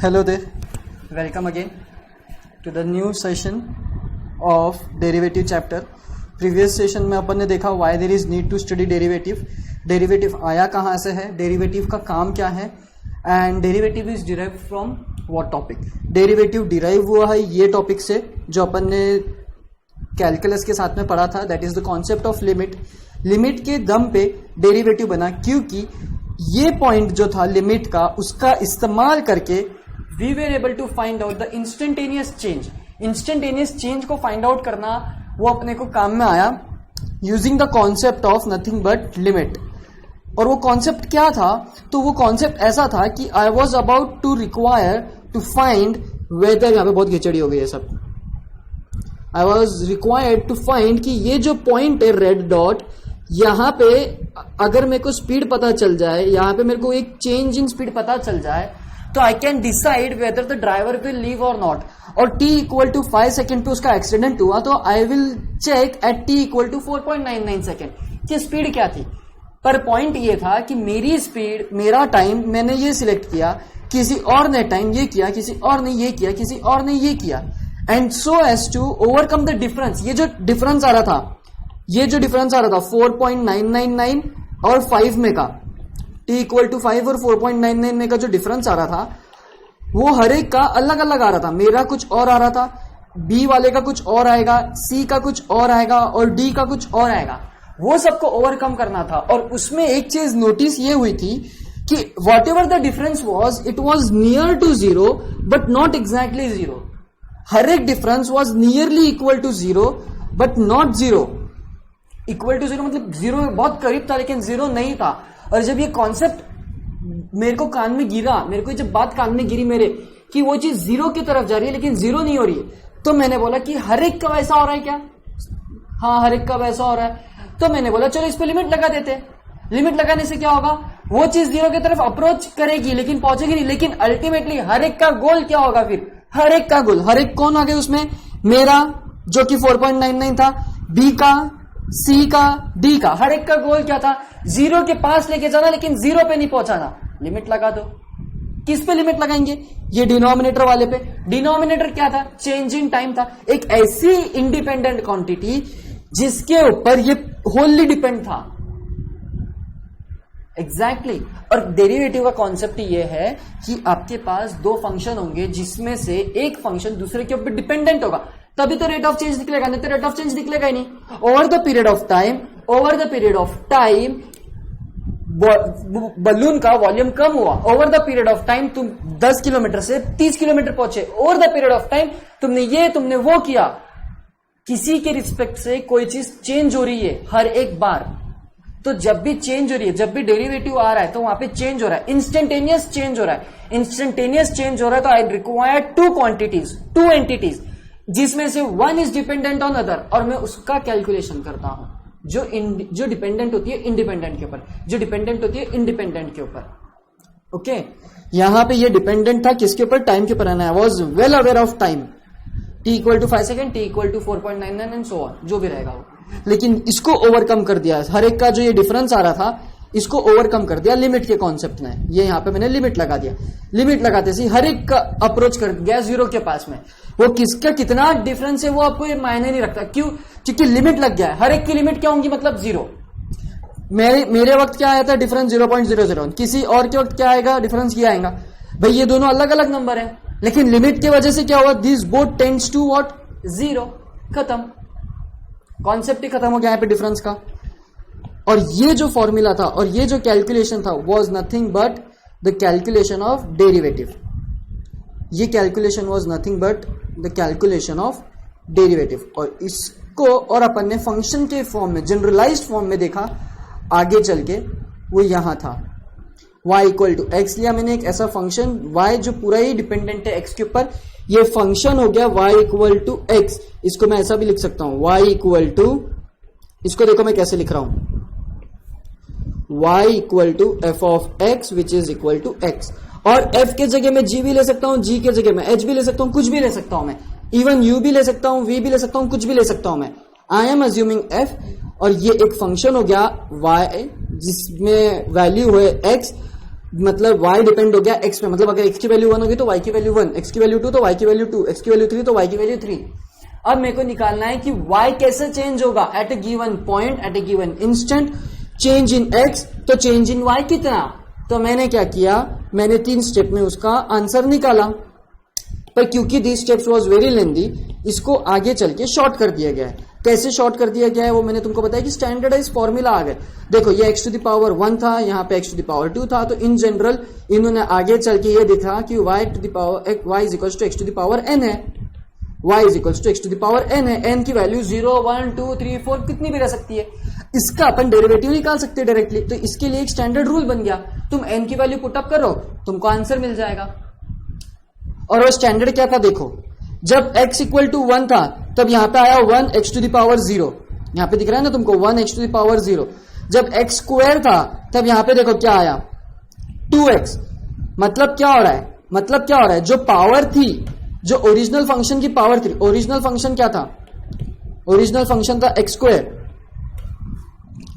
Hello there, welcome again to the new session of derivative chapter. Previous session में अपन ने देखा why there is need to study derivative. Derivative आया कहाँ से है, derivative का काम क्या है, and derivative is derived from what topic. Derivative derive हुआ है ये टॉपिक से जो अपन ने कैलकुलस के साथ में पढ़ा था, that is the concept of limit. Limit के दम पे डेरिवेटिव बना क्योंकि ये पॉइंट जो था लिमिट का उसका इस्तेमाल करके we were able to find out the instantaneous change. Instantaneous change को फाइंड आउट करना वो अपने को काम में आया using the concept of nothing but limit. और वो कॉन्सेप्ट क्या था? तो वो कॉन्सेप्ट ऐसा था कि I was about to require to find whether, यहां पे बहुत खिचड़ी हो गई है सब. I was required to find कि ये जो पॉइंट है रेड डॉट, यहां पे अगर मेरे को स्पीड पता चल जाए, यहां पे मेरे को एक चेंज इन स्पीड पता चल जाए तो I can decide whether the driver will leave और नॉट. और t इक्वल टू 5 सेकेंड पे उसका एक्सीडेंट हुआ तो I will check at t equal to 4.99 second कि स्पीड क्या थी. पर पॉइंट ये था कि मेरी स्पीड, मेरा टाइम मैंने ये सिलेक्ट किया, किसी और ने टाइम ये किया, किसी और ने ये किया, किसी और ने ये किया, and so as to overcome the difference. ये जो डिफरेंस आ रहा था, ये जो डिफरेंस आ रहा था 4.999 और 5 में का, t इक्वल टू 5 और 4.99 में का जो डिफरेंस आ रहा था वो हर एक का अलग अलग आ रहा था. मेरा कुछ और आ रहा था, b वाले का कुछ और आएगा, c का कुछ और आएगा और d का कुछ और आएगा. वो सबको ओवरकम करना था. और उसमें एक चीज नोटिस ये हुई थी कि whatever the difference was, it was near to zero but not exactly zero. हर एक difference was nearly equal to zero but not zero. Equal to zero मतलब जीरो बहुत करीब था लेकिन जीरो नहीं था. और जब ये कॉन्सेप्ट मेरे को कान में गिरा, मेरे को जब बात कान में गिरी मेरे कि वो चीज जीरो की तरफ जा रही है लेकिन जीरो नहीं हो रही है, तो मैंने बोला कि हर एक का वैसा हो रहा है क्या? हाँ, हर एक का वैसा हो रहा है. तो मैंने बोला चलो इस पे लिमिट लगा देते हैं. लिमिट लगाने से क्या होगा, वो चीज जीरो की तरफ अप्रोच करेगी लेकिन पहुंचेगी नहीं. लेकिन अल्टीमेटली हर एक का गोल क्या होगा फिर? हर एक का गोल, हर एक कौन आ गया उसमें? मेरा जो कि 4.99 था, बी का, सी का, डी का. हर एक का गोल क्या था? जीरो के पास लेके जाना लेकिन जीरो पे नहीं पहुंचाना. लिमिट लगा दो. किस पे लिमिट लगाएंगे? ये डिनोमिनेटर वाले पे. डिनोमिनेटर क्या था? चेंज इन टाइम था. एक ऐसी इंडिपेंडेंट क्वांटिटी जिसके ऊपर ये होली डिपेंड था. एग्जैक्टली. और डेरिवेटिव का कॉन्सेप्ट ये है कि आपके पास दो फंक्शन होंगे जिसमें से एक फंक्शन दूसरे के ऊपर डिपेंडेंट होगा, तभी तो रेट ऑफ चेंज निकलेगा, नहीं तो रेट ऑफ चेंज निकलेगा ही नहीं. Over the period of time balloon का वॉल्यूम कम हुआ. Over the period of time तुम 10 किलोमीटर से 30 किलोमीटर पहुंचे. Over the period of time तुमने वो किया. किसी के रिस्पेक्ट से कोई चीज चेंज हो रही है हर एक बार. तो जब भी चेंज हो रही है, जब भी डेरिवेटिव आ रहा है तो वहां पे चेंज हो रहा है, इंस्टेंटेनियस चेंज हो रहा है. इंस्टेंटेनियस चेंज हो रहा है तो I require two quantities, two entities, जिसमें से one is dependent on other, और मैं उसका कैलकुलेशन करता हूं. जो डिपेंडेंट होती है इंडिपेंडेंट के ऊपर, जो डिपेंडेंट होती है इंडिपेंडेंट के ऊपर. ओके, यहां पे ये डिपेंडेंट था किसके ऊपर? टाइम के ऊपर. I was well aware of time. t equal to 5 second, t equal to 4.99 and so on, जो भी रहेगा वो. लेकिन इसको ओवरकम कर दिया. हर एक का जो ये डिफरेंस आ रहा था इसको ओवरकम कर दिया लिमिट के कॉन्सेप्ट ने. ये यहां पे मैंने लिमिट लगा दिया. लिमिट लगाते से हर एक का अप्रोच कर गया जीरो के पास में. वो किसका कितना डिफरेंस है वो आपको ये मायने नहीं रखता. क्यों? क्योंकि लिमिट लग गया है. हर एक की लिमिट क्या होंगी? मतलब जीरो. मेरे वक्त क्या आया था? डिफरेंस 0.001. किसी और के वक्त क्या आएगा? डिफरेंस ये आएगा. भाई ये दोनों अलग अलग नंबर है लेकिन लिमिट की वजह से क्या हुआ? This both tends to what? Zero. खत्म. कॉन्सेप्ट ही खत्म हो गया यहाँ पे डिफरेंस का. और ये जो फॉर्मूला था और ये जो कैलकुलेशन था was nothing but the calculation of derivative. ये calculation was nothing but the calculation of derivative. और इसको और अपन ने फंक्शन के फॉर्म में, जनरलाइज्ड फॉर्म में देखा आगे चल के. वो यहां था y इक्वल टू एक्स लिया मैंने, एक ऐसा फंक्शन y जो पूरा ही डिपेंडेंट है x के ऊपर. ये फंक्शन हो गया y इक्वल टू एक्स. इसको मैं ऐसा भी लिख सकता हूं, y इक्वल टू, इसको देखो मैं कैसे लिख रहा हूं, y equal to f of x which is equal to x. और f के जगह मैं g भी ले सकता हूं, g के जगह मैं h भी ले सकता हूं, कुछ भी ले सकता हूं मैं. इवन u भी ले सकता हूं, v भी ले सकता हूं, कुछ भी ले सकता हूं मैं. I am assuming f. और ये एक फंक्शन हो गया y जिसमें वैल्यू है x. मतलब y डिपेंड हो गया x पे, मतलब अगर x की वैल्यू 1 होगी तो y की वैल्यू 1, x की वैल्यू 2 तो y की वैल्यू 2, x की वैल्यू 3 तो y की वैल्यू 3। अब मेरे को निकालना है कि y कैसे चेंज होगा at a given point, at a given instant, change in x, तो चेंज इन y कितना। तो मैंने क्या किया, मैंने 3 स्टेप में उसका आंसर निकाला, पर क्योंकि this steps was very lengthy, इसको आगे चल के शॉर्ट कर दिया गया है। कैसे शॉर्ट कर दिया गया है वो मैंने तुमको बताया कि स्टैंडर्डाइज फॉर्मूला आ गया। देखो ये x टू द पावर 1 था, यहाँ पे x टू द पावर 2 था, तो इन जनरल इन्होंने आगे चल के ये देखा कि y to the power y is equal to x to the power n है, y is equal to x to the power n है, n की वैल्यू 0 1 2 3 4 कितनी भी रह सकती है। इसका अपन डेरिवेटिव निकाल सकते हैं डायरेक्टली, तो इसके लिए एक स्टैंडर्ड रूल बन गया, तुम n की वैल्यू पुटअप करो तुमको आंसर मिल जाएगा। और वो स्टैंडर्ड क्या था, देखो जब x इक्वल टू 1 था तब यहां पे आया 1 x टू द पावर 0, यहां पे दिख रहा है ना तुमको 1 x टू द पावर 0। जब x स्क्वायर था तब यहां पे देखो क्या आया 2x। मतलब क्या हो रहा है, मतलब क्या हो रहा है, जो पावर थी, जो ओरिजिनल फंक्शन की पावर थी, ओरिजिनल फंक्शन क्या था, ओरिजिनल फंक्शन था x स्क्वायर,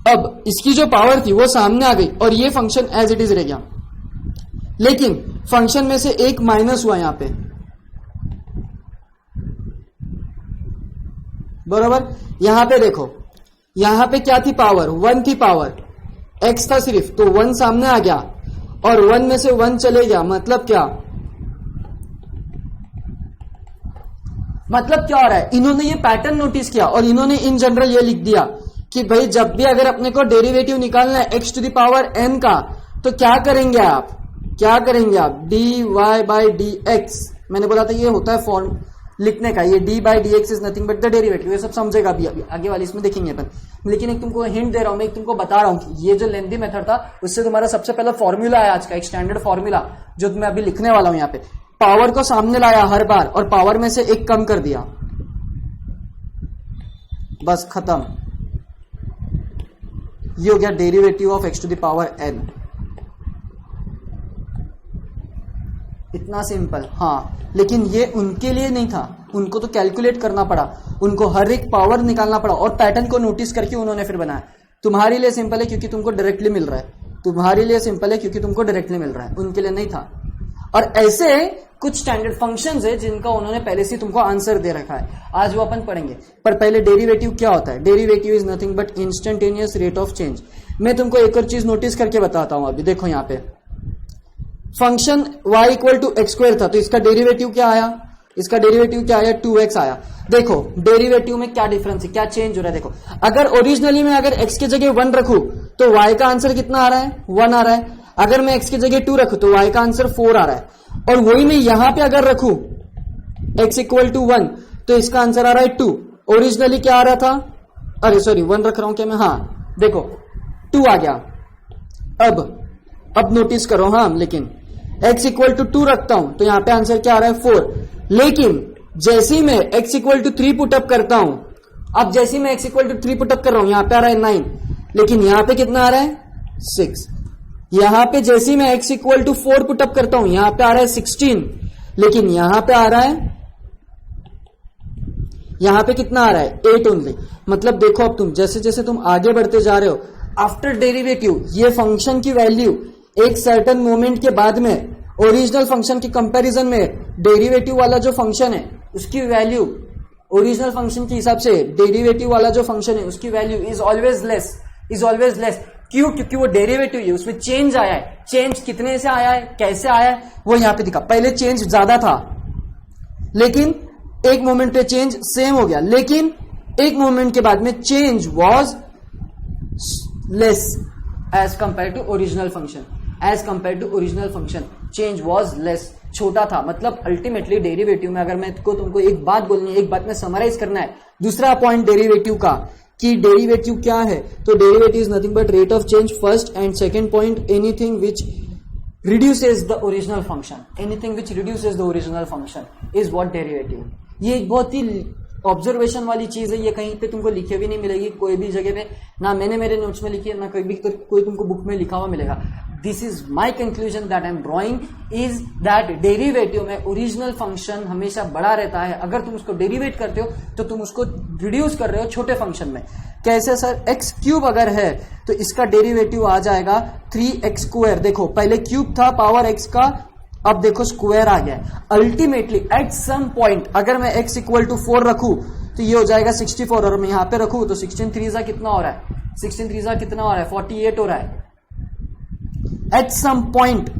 अब इसकी जो पावर थी वो सामने आ गई और ये फंक्शन एज इट इज रह गया, लेकिन फंक्शन में से एक माइनस हुआ यहां पे, बरोबर। यहां पे देखो यहां पे क्या थी पावर, 1 थी पावर, x था सिर्फ, तो 1 सामने आ गया और 1 में से 1 चले गया। मतलब क्या, मतलब क्या हो रहा है, इन्होंने ये पैटर्न नोटिस किया और इन्होंने इन जनरल ये लिख दिया कि भाई जब भी अगर अपने को डेरिवेटिव निकालना है x to the power n का, तो क्या करेंगे आप, क्या करेंगे आप, dy बाई dx। मैंने बोला था ये होता है फॉर्म लिखने का, ये d by dx is nothing but the derivative, ये सब समझेगा अभी आगे वाली इसमें देखेंगे अपन। लेकिन एक तुमको हिंट दे रहा हूं मैं, एक तुमको बता रहा हूं कि ये जो लेंथी मेथड था उससे तुम्हारा सबसे पहला फॉर्मूला है आज का, एक स्टैंडर्ड फॉर्मूला जो मैं अभी लिखने वाला हूं। यहाँ पे पावर को सामने लाया हर बार और पावर में से एक कम कर दिया, बस खत्म, ये हो गया derivative of x to the power n। इतना सिंपल, हाँ, लेकिन ये उनके लिए नहीं था, उनको तो कैलकुलेट करना पड़ा, उनको हर एक पावर निकालना पड़ा और पैटर्न को नोटिस करके उन्होंने फिर बनाया। तुम्हारे लिए सिंपल है क्योंकि तुमको डायरेक्टली मिल रहा है, तुम्हारे लिए सिंपल है क्योंकि तुमको डायरेक्टली मिल रहा है, उनके लिए नहीं था। और ऐसे कुछ स्टैंडर्ड फंक्शंस है जिनका उन्होंने पहले से तुमको आंसर दे रखा है, आज वो अपन पढ़ेंगे। पर पहले डेरिवेटिव क्या होता है, derivative is nothing but instantaneous rate of change. मैं तुमको एक और चीज नोटिस करके बताता हूं। अभी देखो यहाँ पे function y equal to x square था, तो इसका डेरिवेटिव क्या आया, इसका डेरिवेटिव क्या आया, 2x आया। देखो डेरिवेटिव में क्या डिफरेंस है, क्या चेंज हो रहा है। देखो अगर ओरिजिनली में अगर x की जगह 1 रखूं तो y का आंसर कितना आ रहा है, 1 आ रहा है। अगर मैं x की जगह 2 रखूं तो y का आंसर 4 आ रहा है। और वही मैं यहां पे अगर रखूं x इक्वल टू 1 तो इसका आंसर आ रहा है 2। ओरिजिनली क्या आ रहा था, अरे सॉरी 1 रख रहा हूं क्या मैं, हाँ देखो 2 आ गया। अब नोटिस करो, हाँ लेकिन x इक्वल टू 2 रखता हूं तो यहां पे आंसर क्या आ रहा है 4। लेकिन जैसे ही मैं x इक्वल टू 3 पुटअप करता हूं, अब जैसे ही मैं x इक्वल टू 3 पुटअप कर रहा हूं यहां पे आ रहा है 9, लेकिन यहां पे कितना आ रहा है 6। यहां पे जैसे ही मैं x इक्वल टू 4 पुटअप करता हूं यहां पे आ रहा है 16, लेकिन यहां पे आ रहा है, यहां पे कितना आ रहा है 8 ओनली। मतलब देखो अब तुम जैसे जैसे तुम आगे बढ़ते जा रहे हो, आफ्टर डेरिवेटिव ये फंक्शन की वैल्यू एक सर्टेन मोमेंट के बाद में ओरिजिनल फंक्शन के कंपैरिजन में डेरिवेटिव वाला जो फंक्शन है उसकी वैल्यू ओरिजिनल फंक्शन के हिसाब से डेरिवेटिव वाला जो फंक्शन है उसकी value is always less, is always less. क्यों, क्योंकि वो डेरिवेटिव है, उसमें चेंज आया है। चेंज कितने से आया है, कैसे आया है, वो यहां पे दिखा। पहले चेंज ज्यादा था लेकिन एक मोमेंट पे चेंज सेम हो गया, लेकिन एक मोमेंट के बाद में change was less as compare to original function, as compare to original function change was less, छोटा था। मतलब अल्टीमेटली डेरिवेटिव में अगर मैं तुमको एक बात बोलनी है, एक बात में समराइज करना है, दूसरा पॉइंट डेरिवेटिव का कि डेरिवेटिव क्या है, तो derivative is nothing but rate of change first, and second point anything which reduces the original function, anything which reduces the original function is what derivative। ये एक बहुत ही ऑब्जर्वेशन वाली चीज है, ये कहीं पे तुमको लिखे भी नहीं मिलेगी कोई भी जगह पे, ना मैंने मेरे नोट्स में लिखी है, ना कोई तुमको बुक में लिखा हुआ मिलेगा। This is my conclusion that I am drawing is that derivative में ओरिजिनल फंक्शन हमेशा बड़ा रहता है। अगर तुम उसको डेरिवेट करते हो तो तुम उसको रिड्यूस कर रहे हो छोटे फंक्शन में। कैसे सर? एक्स क्यूब अगर है तो इसका डेरिवेटिव आ जाएगा 3x स्क्वायर। देखो पहले क्यूब था पावर x का, अब देखो स्क्वायर आ गया। अल्टीमेटली एट सम पॉइंट अगर मैं x इक्वल टू 4 रखूं तो ये हो जाएगा 64, और मैं यहां पे रखूं तो 16 3 कितना हो रहा है? 16 3 कितना हो रहा है? 48 हो रहा है। At some point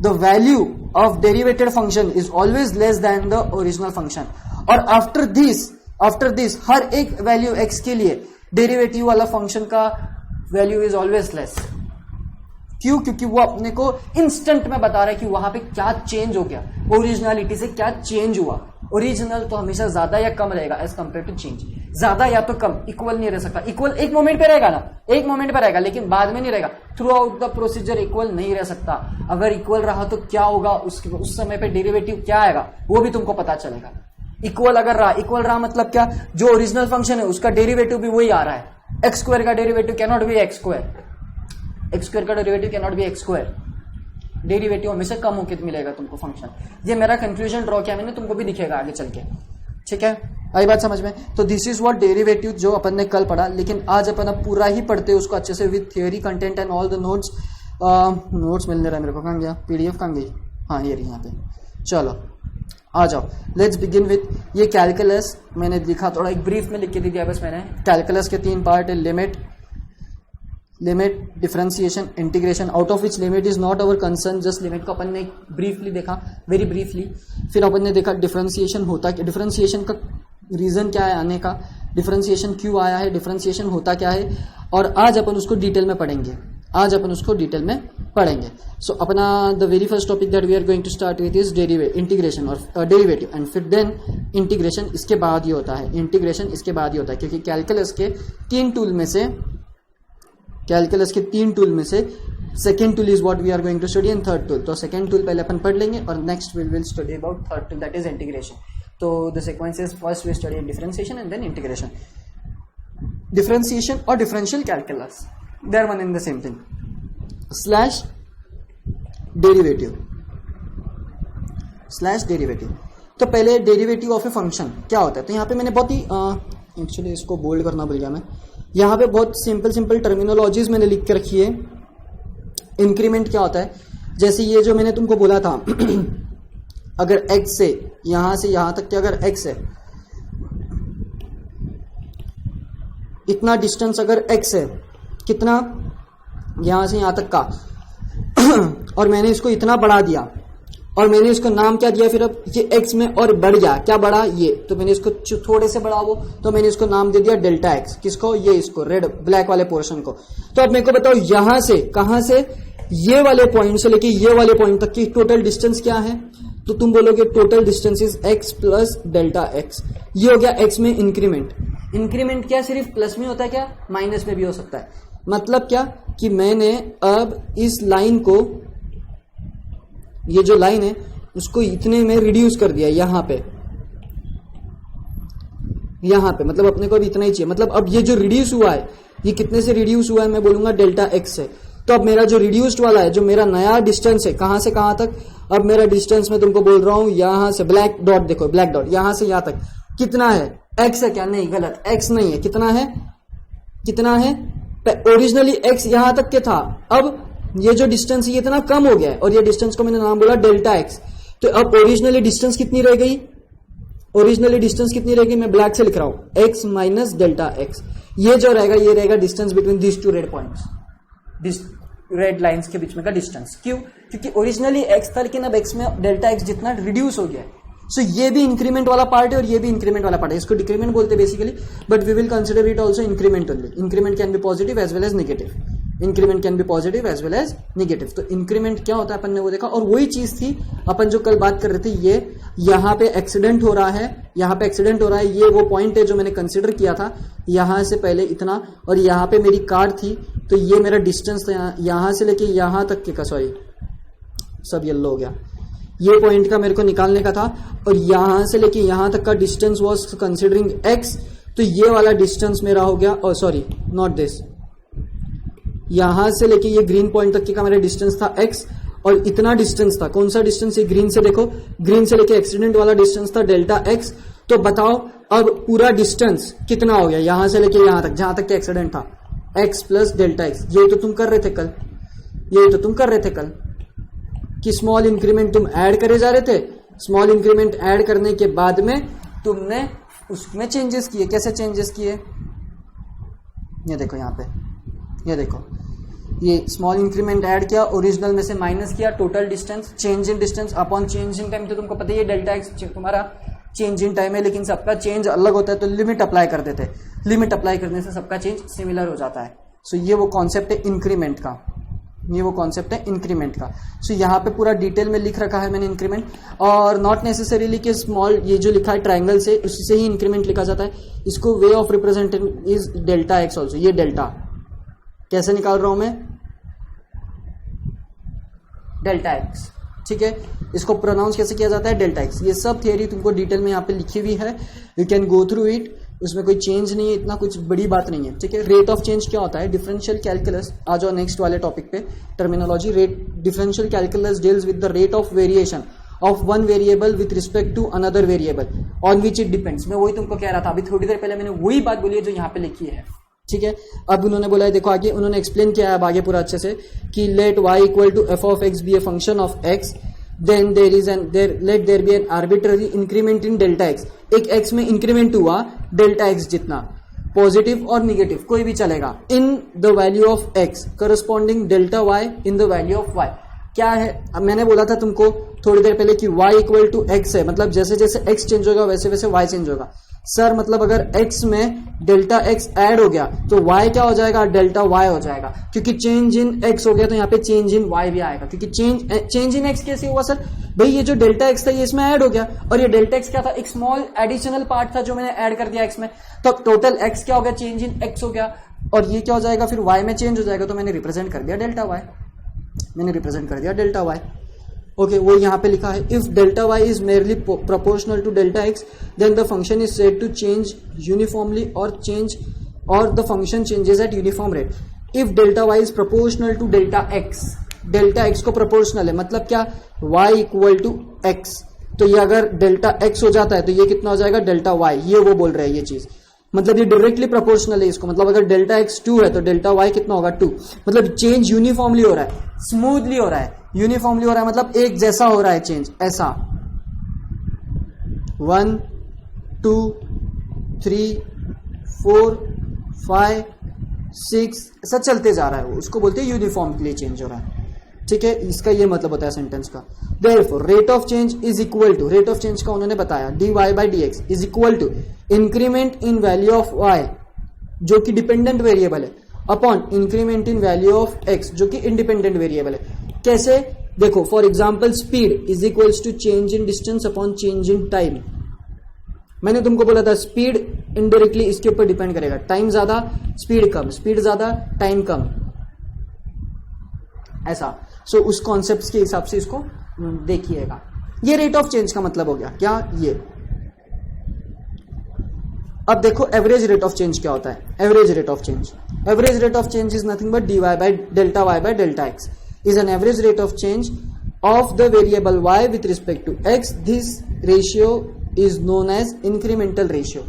the value of derivated function is always less than the original function, और आफ्टर दिस हर एक वैल्यू x के लिए डेरिवेटिव वाला फंक्शन का वैल्यू इज ऑलवेज लेस। क्यों? क्योंकि वो अपने को इंस्टेंट में बता रहा है कि वहां पे क्या चेंज हो गया, ओरिजिनलिटी से क्या चेंज हुआ। ओरिजिनल तो हमेशा ज्यादा या कम रहेगा एज कंपेयर टू चेंज, ज्यादा या तो कम, इक्वल नहीं रह सकता। इक्वल एक मोमेंट पे रहेगा ना, एक मोमेंट पे रहेगा, लेकिन बाद में नहीं रहेगा। Through out the procedure equal नहीं रह सकता। अगर इक्वल रहा तो क्या होगा, उस समय पे डेरिवेटिव क्या आएगा वो भी तुमको पता चलेगा। इक्वल अगर रहा, इक्वल रहा मतलब क्या? जो ओरिजिनल फंक्शन है उसका डेरिवेटिव भी वही आ रहा है। एक्स स्क्वायर का derivative can not be x square, x square का derivative can not be x square. Derivative हमेशा कम होकर मिलेगा तुमको फंक्शन। ये मेरा कंक्लूजन ड्रॉ किया मैंने, तुमको भी दिखेगा आगे चल के। ठीक है, आई बात समझ में? तो दिस इज व्हाट डेरिवेटिव जो अपन ने कल पढ़ा, लेकिन आज अपन पूरा ही पढ़ते हैं उसको अच्छे से with theory content and all the notes. Notes मिलने रहा मेरे को, कहाँ गया पीडीएफ, कहाँ गई? हाँ ये रही यहाँ पे। चलो आ जाओ, लेट्स बिगिन विथ ये कैलकुलस। मैंने लिखा थोड़ा एक ब्रीफ में लिख के दिया बस मैंने। कैलकुलस के 3 पार्ट है, limit, differentiation, integration, out of which limit is not our concern. Just limit को अपन ने ब्रीफली देखा, वेरी ब्रीफली। फिर अपन ने देखा डिफरेंशिएशन होता क्या, डिफरेंशिएशन का रीजन क्या है आने का, डिफरेंशिएशन क्यों आया है, डिफरेंशिएशन होता क्या है, और आज अपन उसको डिटेल में पढ़ेंगे। सो अपना the very first topic that we are going to start with is integration और डेरिवेटिव, एंड फिर देन इंटीग्रेशन इसके बाद ही होता है। इंटीग्रेशन इसके बाद ही होता है, क्योंकि कैलकुलस के 3 टूल में से second tool is what we are going to study, and third tool. तो सेकेंड टूल पहले अपन पढ़ लेंगे और next we will study about third tool, that is integration. तो the sequence is first we study differentiation and then integration. Differentiation और differential calculus, they are one in the same thing. Slash derivative. तो पहले derivative of a function क्या होता है, तो यहाँ पे मैंने बहुत ही एक्चुअली इसको बोल्ड करना भूल गया मैं। यहाँ पे बहुत सिंपल टर्मिनोलॉजीज मैंने लिख के रखी है। इंक्रीमेंट क्या होता है, जैसे ये जो मैंने तुमको बोला था अगर x से यहां तक के अगर x है, इतना डिस्टेंस अगर x है, कितना, यहां से यहां तक का और मैंने इसको इतना बढ़ा दिया और मैंने इसको नाम क्या दिया, फिर अब ये x में और बढ़ गया, क्या बढ़ा ये, तो मैंने इसको थोड़े से बढ़ा वो, तो मैंने इसको नाम दे दिया डेल्टा x। किसको? ये इसको रेड ब्लैक वाले पोर्शन को। तो अब मेरे को बताओ यहां से कहां से, ये वाले पॉइंट से लेके ये वाले पॉइंट तक की टोटल डिस्टेंस क्या है, तो तुम बोलोगे total distance is x plus delta x। ये हो गया x में इंक्रीमेंट। इंक्रीमेंट क्या सिर्फ प्लस में होता है क्या? माइनस में भी हो सकता है। मतलब क्या कि मैंने अब इस लाइन को, ये जो लाइन है उसको इतने में रिड्यूस कर दिया यहां पे, मतलब अपने को अब इतना ही चाहिए। मतलब अब ये जो रिड्यूस हुआ है, ये कितने से रिड्यूस हुआ है, मैं बोलूंगा डेल्टा एक्स से। तो अब मेरा जो रिड्यूस्ड वाला है, जो मेरा नया डिस्टेंस है, कहां से कहां तक, अब मेरा डिस्टेंस मैं तुमको बोल रहा हूं यहां से, ब्लैक डॉट देखो, ब्लैक डॉट यहां से यहां तक कितना है, एक्स है क्या? नहीं, गलत, एक्स नहीं है। कितना है? ओरिजिनली एक्स यहां तक के था, अब ये जो डिस्टेंस ये इतना कम हो गया है और ये डिस्टेंस को मैंने नाम बोला डेल्टा एक्स। तो अब ओरिजिनली डिस्टेंस कितनी रह गई, मैं ब्लैक से लिख रहा हूं, एक्स माइनस डेल्टा एक्स। ये जो रहेगा, ये रहेगा distance between this two red points, this red lines के बीच में का डिस्टेंस। क्यों? क्योंकि ओरिजिनली एक्स था, लेकिन अब एक्स में डेल्टा एक्स जितना रिड्यूस हो गया है। सो ये भी इंक्रीमेंट वाला पार्ट है और ये भी इंक्रीमेंट वाला पार्ट है। इसको डिक्रीमेंट बोलते हैं basically, but we will consider it also increment only. Increment can be positive as well as negative. तो इंक्रीमेंट क्या होता है अपन ने वो देखा, और वही चीज थी अपन जो कल बात कर रहे थे। ये यहाँ पे एक्सीडेंट हो रहा है, ये वो पॉइंट है जो मैंने कंसिडर किया था, यहां से पहले इतना, और यहाँ पे मेरी कार थी, तो ये मेरा डिस्टेंस था यहां से लेके यहां तक के का, सॉरी सब येलो हो गया, ये पॉइंट का मेरे को निकालने का था, और यहां से लेके यहां तक का डिस्टेंस वाज कंसिडरिंग x। तो ये वाला डिस्टेंस मेरा हो गया, और सॉरी नॉट दिस, यहां से लेके ये ग्रीन पॉइंट तक का मेरा डिस्टेंस था x, और इतना डिस्टेंस था, कौन सा डिस्टेंस, ये ग्रीन से देखो, ग्रीन से लेके एक्सीडेंट वाला डिस्टेंस था डेल्टा x। तो बताओ अब पूरा डिस्टेंस कितना हो गया यहां से लेके यहां तक, जहां तक के एक्सीडेंट था, x प्लस डेल्टा एक्स। ये तो तुम कर रहे थे कल, ये तो तुम कर रहे थे कल कि स्मॉल इंक्रीमेंट तुम ऐड करे जा रहे थे। स्मॉल इंक्रीमेंट ऐड करने के बाद में तुमने उसमें चेंजेस किए। कैसे चेंजेस किए? ये देखो यहां पे, ये देखो, ये स्मॉल इंक्रीमेंट ऐड किया, ओरिजिनल में से माइनस किया, total distance, change in distance upon change in time. तो तुमको पता है ये डेल्टा एक्स तुम्हारा चेंज इन टाइम है, लेकिन सबका चेंज अलग होता है, तो लिमिट अप्लाई कर देते हैं। लिमिट अप्लाई करने से सबका चेंज सिमिलर हो जाता है। सो ये वो कॉन्सेप्ट है इंक्रीमेंट का, ये वो कॉन्सेप्ट है इंक्रीमेंट का। सो यहाँ पे पूरा डिटेल में लिख रखा है मैंने इंक्रीमेंट, और नॉट नेसेसरीली कि स्मॉल, ये जो लिखा है ट्रायंगल से, उसी से ही इंक्रीमेंट लिखा जाता है। इसको way of representing is delta x also. ये डेल्टा कैसे निकाल रहा हूं मैं? डेल्टा एक्स, ठीक है। इसको प्रोनाउंस कैसे किया जाता है? Delta x. ये सब थियरी तुमको डिटेल में यहाँ पे लिखी हुई है, you can go through it. उसमें कोई चेंज नहीं है, इतना कुछ बड़ी बात नहीं है, ठीक है। रेट ऑफ चेंज क्या होता है? डिफरेंशियल कैलकुलस, आ जाओ नेक्स्ट वाले टॉपिक पे, terminology. Rate, differential calculus deals with the rate of variation of one variable with respect to another variable on which it depends. मैं वही तुमको कह रहा था अभी थोड़ी देर पहले, मैंने वही बात बोली है जो यहाँ पे लिखी है, ठीक है। अब उन्होंने बोला है, देखो आगे उन्होंने एक्सप्लेन किया है अब आगे पूरा अच्छे से, कि let y equal to f of x be a function of x, then there is an let there be an arbitrary increment in delta x. एक x में इंक्रीमेंट हुआ डेल्टा एक्स जितना, पॉजिटिव और निगेटिव कोई भी चलेगा, in the value of x corresponding delta y in the value of y। क्या है? अब मैंने बोला था तुमको थोड़ी देर पहले कि y इक्वल टू x है, मतलब जैसे जैसे x चेंज होगा वैसे वैसे y चेंज होगा। सर मतलब अगर x में डेल्टा x ऐड हो गया तो y क्या हो जाएगा? डेल्टा y हो जाएगा, क्योंकि चेंज इन x हो गया तो यहाँ पे चेंज इन y भी आएगा, क्योंकि चेंज इन x कैसे हुआ सर? भाई ये जो डेल्टा x था ये इसमें ऐड हो गया, और ये डेल्टा x क्या था? एक स्मॉल एडिशनल पार्ट था जो मैंने ऐड कर दिया x में, तो टोटल x क्या हो गया? चेंज इन x हो गया, और ये क्या हो जाएगा फिर? y में चेंज हो जाएगा, तो मैंने रिप्रेजेंट कर दिया डेल्टा y, मैंने रिप्रेजेंट कर दिया डेल्टा y। ओके, वो यहाँ पे लिखा है, if delta y is merely proportional to delta x then the function is said to change uniformly और the function changes at uniform rate. If delta y is proportional to delta x, delta x को proportional है, मतलब क्या? y equal to x, तो ये अगर delta x हो जाता है तो ये कितना हो जाएगा? Delta y। ये वो बोल रहे हैं ये चीज, मतलब ये डायरेक्टली प्रोपोर्शनल है इसको, मतलब अगर डेल्टा x 2 है तो डेल्टा y कितना होगा? 2। मतलब चेंज यूनिफॉर्मली हो रहा है, स्मूथली हो रहा है, यूनिफॉर्मली हो रहा है, मतलब एक जैसा हो रहा है चेंज, ऐसा 1 2 3 4 5 6 ऐसा चलते जा रहा है, उसको बोलते हैं यूनिफॉर्मली चेंज हो रहा है, ठीक है। इसका ये मतलब होता है सेंटेंस का। Therefore, rate of change is equal to, rate of change का उन्होंने बताया, dy by d x is equal to increment in value of y जो कि डिपेंडेंट वेरिएबल है, upon increment in value of x जो कि independent variable है। कैसे? देखो, for example speed is equals to change in distance upon change in time. मैंने तुमको बोला था स्पीड इनडायरेक्टली इसके ऊपर डिपेंड करेगा, टाइम ज्यादा स्पीड कम, स्पीड ज्यादा टाइम कम, ऐसा। सो उस कॉन्सेप्ट के हिसाब से इसको देखिएगा। ये रेट ऑफ चेंज का मतलब हो गया क्या? ये। अब देखो एवरेज रेट ऑफ चेंज क्या होता है? Average rate of change, average rate of change is nothing but dy by delta y by delta x is an average rate of change of the variable y with respect to x. This ratio is known as incremental ratio.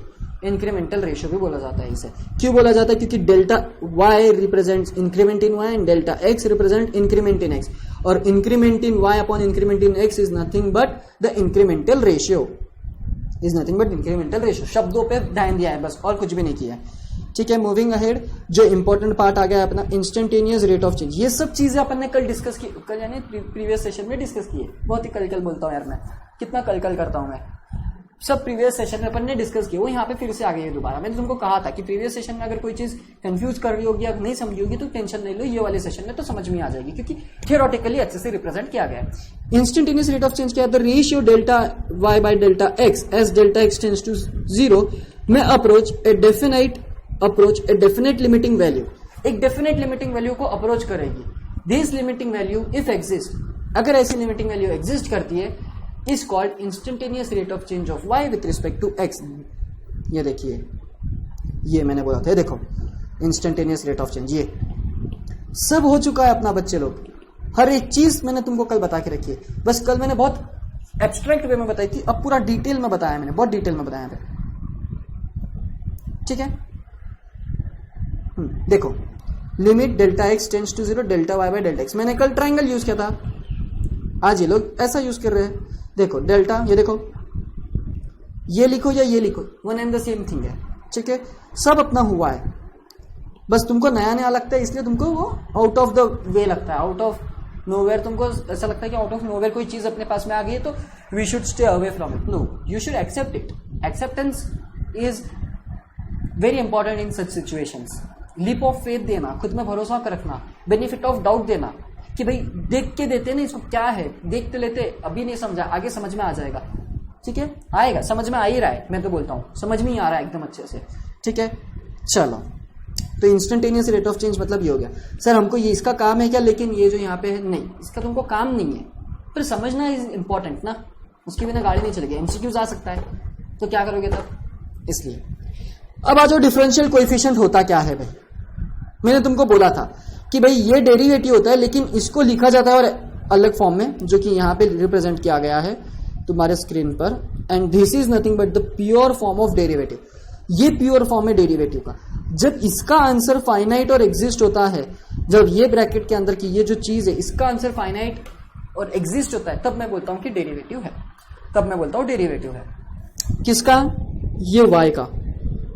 Incremental ratio भी बोला जाता है इसे। क्यों बोला जाता है? क्योंकि delta y represents increment in y and delta x represent increment in x, और increment in y upon increment in x is nothing but the incremental ratio, is nothing but incremental ratio. शब्दों पे ध्यान दिया है बस, और कुछ भी नहीं किया है, ठीक है। मूविंग अहेड, जो इंपॉर्टेंट पार्ट आ गया है अपना इंस्टेंटेनियस रेट ऑफ चेंज। ये सब चीजें अपन ने कल डिस्कस की, कल यानी प्रीवियस सेशन में डिस्कस की है। बहुत ही कल बोलता हूँ यार मैं, कितना कल करता हूँ मैं, सब प्रीवियस सेशन में अपन ने डिस्कस किया, वो यहाँ पे फिर से आ गई है दोबारा। मैंने तुमको कहा था कि प्रीवियस सेशन में अगर कोई चीज कंफ्यूज कर रही होगी या नहीं समझी होगी तो टेंशन नहीं लो, ये वाले सेशन में तो समझ में आ जाएगी, क्योंकि थियोरेटिकली अच्छे से रिप्रेजेंट किया गया है। इंस्टेंटेनियस रेट ऑफ चेंज क्या है? The ratio delta y by delta x as delta x tends to 0 में approach a definite limiting value, एक डेफिनेट लिमिटिंग वैल्यू को अप्रोच करेगी। This limiting value if exist, अगर ऐसी लिमिटिंग वैल्यू एग्जिस्ट करती है, is called instantaneous rate of change of y with respect to x। ये देखिए, ये मैंने बोला था, देखो इंस्टेंटेनियस रेट ऑफ चेंज, ये सब हो चुका है अपना बच्चे लोग। हर एक चीज मैंने तुमको कल बता के रखी है, बस कल मैंने बहुत एब्स्ट्रैक्ट वे में बताई थी, अब पूरा डिटेल में बताया मैंने, बहुत डिटेल में बताया मैंने। ठीक है। देखो limit delta x tends to 0 delta y by delta x, मैंने कल ट्राइंगल यूज किया था, आज ये लोग ऐसा यूज कर रहे हैं। देखो डेल्टा, ये देखो, ये लिखो या ये लिखो, one and the same thing है, ठीक है, सब अपना हुआ है, बस तुमको नया नया लगता है इसलिए तुमको वो आउट ऑफ द वे लगता है, आउट ऑफ नोवेयर तुमको ऐसा लगता है कि आउट ऑफ नोवेयर कोई चीज अपने पास में आ गई है तो we should stay away from it. No, you should accept it. Acceptance is very important in such situations. Leap of faith देना, खुद में भरोसा कर रखना, बेनिफिट ऑफ डाउट देना कि भाई देख के देते ना इसको, क्या है देखते लेते, अभी नहीं समझा आगे समझ में आ जाएगा, ठीक है, आएगा, समझ में आ ही रहा है, मैं तो बोलता हूं समझ में ही आ रहा है एकदम अच्छे से, ठीक है। चलो, तो इंस्टेंटेनियस रेट ऑफ चेंज मतलब ये हो गया। सर हमको ये इसका काम है क्या, लेकिन ये जो यहाँ पे है नहीं, इसका तुमको काम नहीं है, पर समझना इज इंपॉर्टेंट ना, उसके बिना गाड़ी नहीं चलेगी, एमसीक्यूज आ सकता है, तो क्या करोगे तब, इसलिए। अब आ जाओ डिफरेंशियल कोएफिशिएंट होता क्या है भाई। मैंने तुमको बोला था कि भाई ये डेरिवेटिव होता है, लेकिन इसको लिखा जाता है और अलग फॉर्म में, जो कि यहाँ पे रिप्रेजेंट किया गया है तुम्हारे स्क्रीन पर, and this is nothing but the pure form of derivative. ये प्योर फॉर्म है डेरिवेटिव का। जब इसका आंसर फाइनाइट और एग्जिस्ट होता है, जब ये ब्रैकेट के अंदर की ये जो चीज है इसका आंसर फाइनाइट और एग्जिस्ट होता है, तब मैं बोलता हूं कि डेरिवेटिव है, तब मैं बोलता हूं डेरिवेटिव है। किसका, ये y का,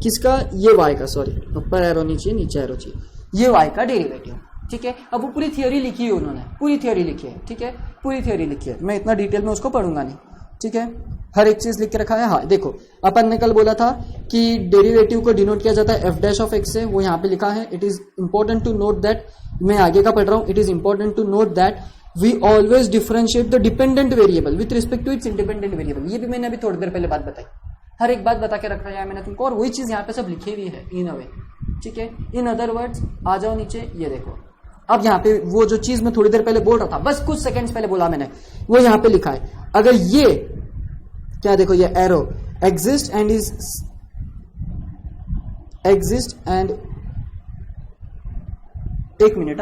किसका, ये y का, सॉरी ऊपर एरो नीचे एरो चाहिए, ये y का डेरिवेटिव, ठीक है। अब वो पूरी थियोरी लिखी है उन्होंने, पूरी थियोरी लिखी है, ठीक है, पूरी थियोरी लिखी है, मैं इतना डिटेल में उसको पढ़ूंगा नहीं, ठीक है, हर एक चीज लिख के रखा है। हाँ देखो, अपन ने कल बोला था कि डेरिवेटिव को डिनोट किया जाता है एफ डैश ऑफ एक्स से, वो यहाँ पे लिखा है। It is important to note that, मैं आगे का पढ़ रहा हूँ, it is important to note that we always differentiate the dependent variable with respect to its independent variable. ये भी मैंने अभी थोड़ी देर पहले बात बताई, हर एक बात बता के रखा है मैंने तुमको, और वही चीज यहाँ पे सब लिखी हुई है इन अ वे, ठीक है। इन अदर वर्ड्स, आ जाओ नीचे, ये देखो, अब यहाँ पे वो जो चीज मैं थोड़ी देर पहले बोल रहा था, बस कुछ सेकंड्स पहले बोला मैंने, वो यहाँ पे लिखा है। अगर ये क्या देखो, ये arrow exist and is exist and, एक मिनट,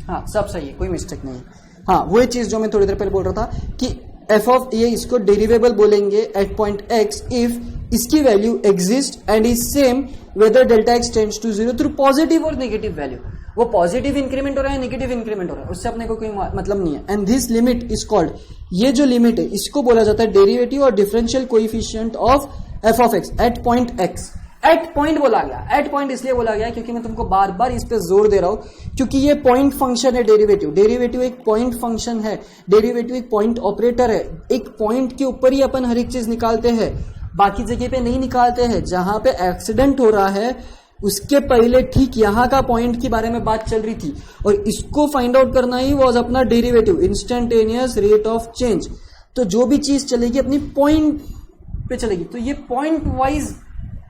हाँ सब सही है, कोई मिस्टेक नहीं है। हाँ वो चीज जो मैं थोड़ी देर पहले बोल रहा था कि एफ ऑफ ये, इसको डेरिवेबल बोलेंगे एट पॉइंट एक्स इफ इसकी value exist and is same whether delta x tends to 0 through positive और नेगेटिव वैल्यू। वो पॉजिटिव इंक्रीमेंट हो रहा है, नेगेटिव इंक्रीमेंट हो रहा है, उससे अपने को कोई मतलब नहीं है। And this limit is called, ये जो लिमिट है इसको बोला जाता है डेरिवेटिव और differential coefficient of f of x at point x. At point बोला गया, एट पॉइंट इसलिए बोला गया क्योंकि मैं तुमको बार बार इस पे जोर दे रहा हूं, क्योंकि ये पॉइंट फंक्शन है डेरिवेटिव। डेरिवेटिव एक पॉइंट फंक्शन है, डेरिवेटिव एक पॉइंट ऑपरेटर है। एक पॉइंट के ऊपर ही अपन हर एक चीज निकालते हैं, बाकी जगह पे नहीं निकालते हैं। जहां पे एक्सीडेंट हो रहा है उसके पहले ठीक यहां का पॉइंट के बारे में बात चल रही थी, और इसको फाइंड आउट करना ही वाज अपना derivative, instantaneous rate of change. तो जो भी चीज चलेगी अपनी पॉइंट पे चलेगी, तो ये पॉइंट वाइज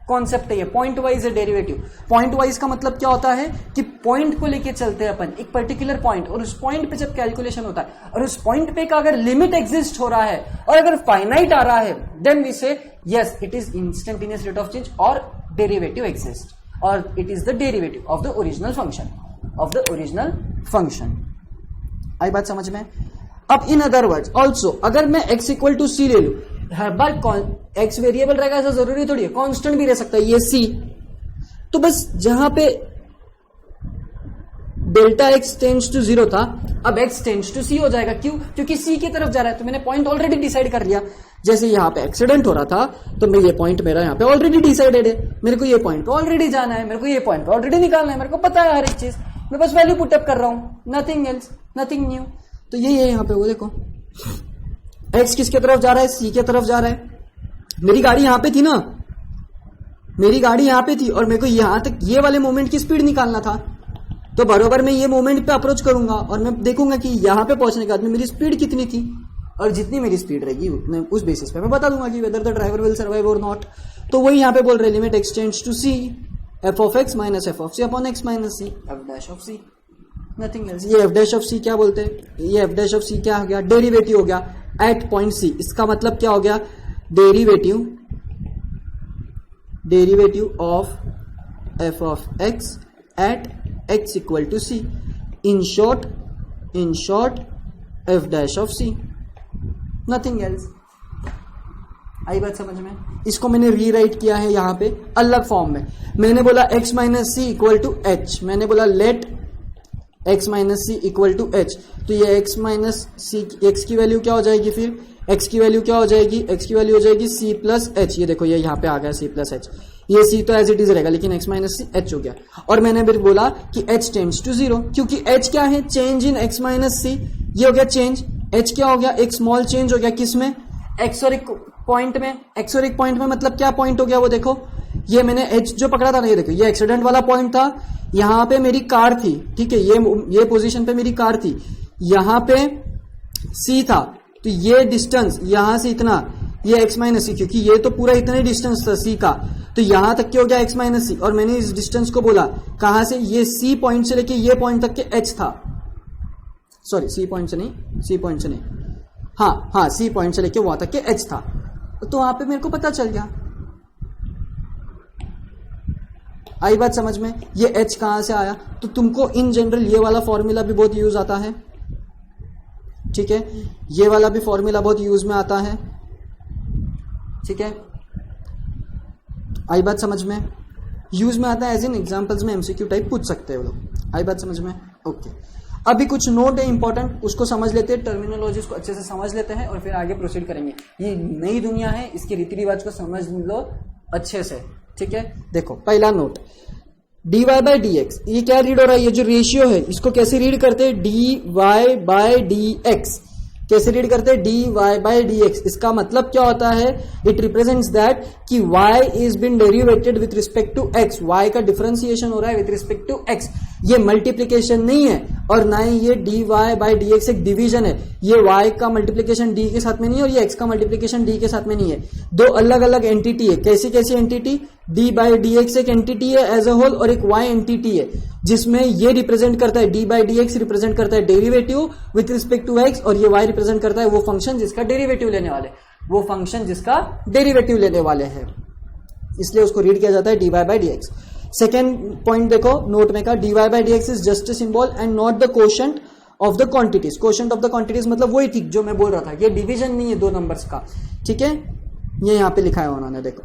कॉन्सेप्ट है, ये पॉइंट वाइज है डेरिवेटिव। पॉइंट वाइज का मतलब क्या होता है कि पॉइंट को लेके चलते हैं अपन, एक पर्टिकुलर पॉइंट, और उस पॉइंट पे जब कैलकुलेशन होता है और उस पॉइंट पे का अगर लिमिट एग्जिस्ट हो रहा है और अगर फाइनाइट आ रहा है, then we say yes it is instantaneous rate of change और डेरिवेटिव एग्जिस्ट, और it is the derivative of the original function, of the original function. आई बात समझ में? अब इन अदर वर्ड्स ऑल्सो, अगर मैं x इक्वल टू सी ले लू, हर बार x वेरिएबल रहेगा ऐसा जरूरी थोड़ी है, कांस्टेंट भी रह सकता है, ये c, तो बस जहां पे डेल्टा x टेंड्स टू 0 था, अब x टेंड्स टू c हो जाएगा। क्यों? क्योंकि c की तरफ जा रहा है, तो मैंने पॉइंट ऑलरेडी डिसाइड कर लिया। जैसे यहाँ पे एक्सीडेंट हो रहा था, तो मैं ये पॉइंट मेरा यहाँ पे ऑलरेडी डिसाइडेड है, मेरे को ये पॉइंट पे ऑलरेडी जाना है, मेरे को ये पॉइंट पे ऑलरेडी निकालना है, मेरे को पता है हर एक चीज, मैं बस वैल्यू पुटअप कर रहा हूं, नथिंग एल्स, नथिंग न्यू। तो यही है यहाँ पे, वो देखो x किसके तरफ जा रहा है, c के तरफ जा रहा है। मेरी गाड़ी यहाँ पे थी ना, मेरी गाड़ी यहाँ पे थी और मेरे को यहां तक ये वाले मोमेंट की स्पीड निकालना था, तो बराबर मैं ये मोमेंट पे अप्रोच करूंगा और मैं देखूंगा कि यहां पे पहुंचने के बाद में मेरी स्पीड कितनी थी, और जितनी मेरी स्पीड रहेगी उतने उस बेसिस पे मैं बता दूंगा कि whether the driver will survive और नॉट। तो वही यहाँ पे बोल रहे limit x tends to c f of x minus f of c upon x minus c f dash of c, nothing else. ये f डैश ऑफ c क्या बोलते हैं, ये f डैश ऑफ c क्या हो गया, डेरिवेटिव हो गया एट पॉइंट c। इसका मतलब क्या हो गया, derivative of f of x at x equal to c, in short f dash of c, nothing else. आई बात समझ में? इसको मैंने रीराइट किया है यहाँ पे अलग फॉर्म में। मैंने बोला x minus c equal to h, मैंने बोला let x minus c equal to h, तो ये x माइनस सी, x की वैल्यू क्या हो जाएगी, फिर x की वैल्यू क्या हो जाएगी, x की वैल्यू हो जाएगी c प्लस एच। ये देखो ये यहाँ पे आ गया c प्लस एच, ये c तो एज इट इज रहेगा लेकिन x माइनस सी एच हो गया। और मैंने फिर बोला कि h टेंड्स टू 0, क्योंकि h क्या है, चेंज इन x माइनस सी, ये हो गया चेंज। h क्या हो गया, एक स्मॉल चेंज हो गया, किसमें, x और एक पॉइंट में। x और एक पॉइंट में मतलब क्या पॉइंट हो गया, वो देखो ये मैंने h जो पकड़ा था ना, ये देखो ये एक्सीडेंट वाला पॉइंट था, यहाँ पे मेरी कार थी, ठीक है, ये पोजीशन पे मेरी कार थी, यहाँ पे c था, तो ये डिस्टेंस यहां से इतना, ये x माइनस सी, क्योंकि ये तो पूरा इतना ही डिस्टेंस था c का, तो यहां तक क्या हो गया x माइनस सी, और मैंने इस डिस्टेंस को बोला कहां से, ये c पॉइंट से लेके ये पॉइंट तक के h था, सॉरी c पॉइंट से नहीं, हाँ c पॉइंट से लेके वहां तक के h था, तो वहां पे मेरे को पता चल गया। आई बात समझ में? ये h कहां से आया, तो तुमको इन जनरल ये वाला फॉर्मूला भी बहुत यूज आता है, ठीक है, ये वाला भी फॉर्मूला बहुत यूज में आता है, ठीक है, आई बात समझ में? यूज में आता है एज इन एग्जांपल्स में एमसीक्यू टाइप पूछ सकते हो लोग, आई बात समझ में? ओके, अभी कुछ नोट है इंपॉर्टेंट, उसको समझ लेते हैं, टर्मिनोलॉजीज को अच्छे से समझ लेते हैं और फिर आगे प्रोसीड करेंगे। ये नई दुनिया है, इसके रीति रिवाज को समझ लो अच्छे से, ठीक है। देखो पहला note, dy by d x, ये क्या रीड हो रहा है, ये जो रेशियो है इसको कैसे रीड करते हैं, dy बाई डी एक्स, कैसे रीड करते हैं, dy बाई डी एक्स। इसका मतलब क्या होता है, इट रिप्रेजेंट्स दैट कि y is been derivated with respect to x, y का डिफरेंशिएशन हो रहा है विथ रिस्पेक्ट टू x, ये मल्टीप्लीकेशन नहीं है और ना ही ये dy बाई डी एक्स एक डिवीजन है, ये y का मल्टीप्लीकेशन d के साथ में नहीं है और ये x का मल्टीप्लीकेशन d के साथ में नहीं है, दो अलग अलग एंटिटी है। कैसी कैसी entity, d by d x एक एंटिटी है एज अ होल और एक y एंटिटी है, जिसमें ये रिप्रेजेंट करता है, d by d x represent करता है derivative with respect to x और ये y रिप्रेजेंट करता है वो फंक्शन जिसका डेरिवेटिव लेने वाले, वो फंक्शन जिसका डेरिवेटिव लेने वाले हैं, इसलिए उसको रीड किया जाता है dy by d x. Second point देखो नोट में का, dy by d x is just a symbol and not the quotient of the quantities. Quotient of the quantities मतलब वही ठीक जो मैं बोल रहा था, ये डिवीजन नहीं है दो नंबर्स का, ठीक है, ये यहां पे लिखा है उन्होंने, देखो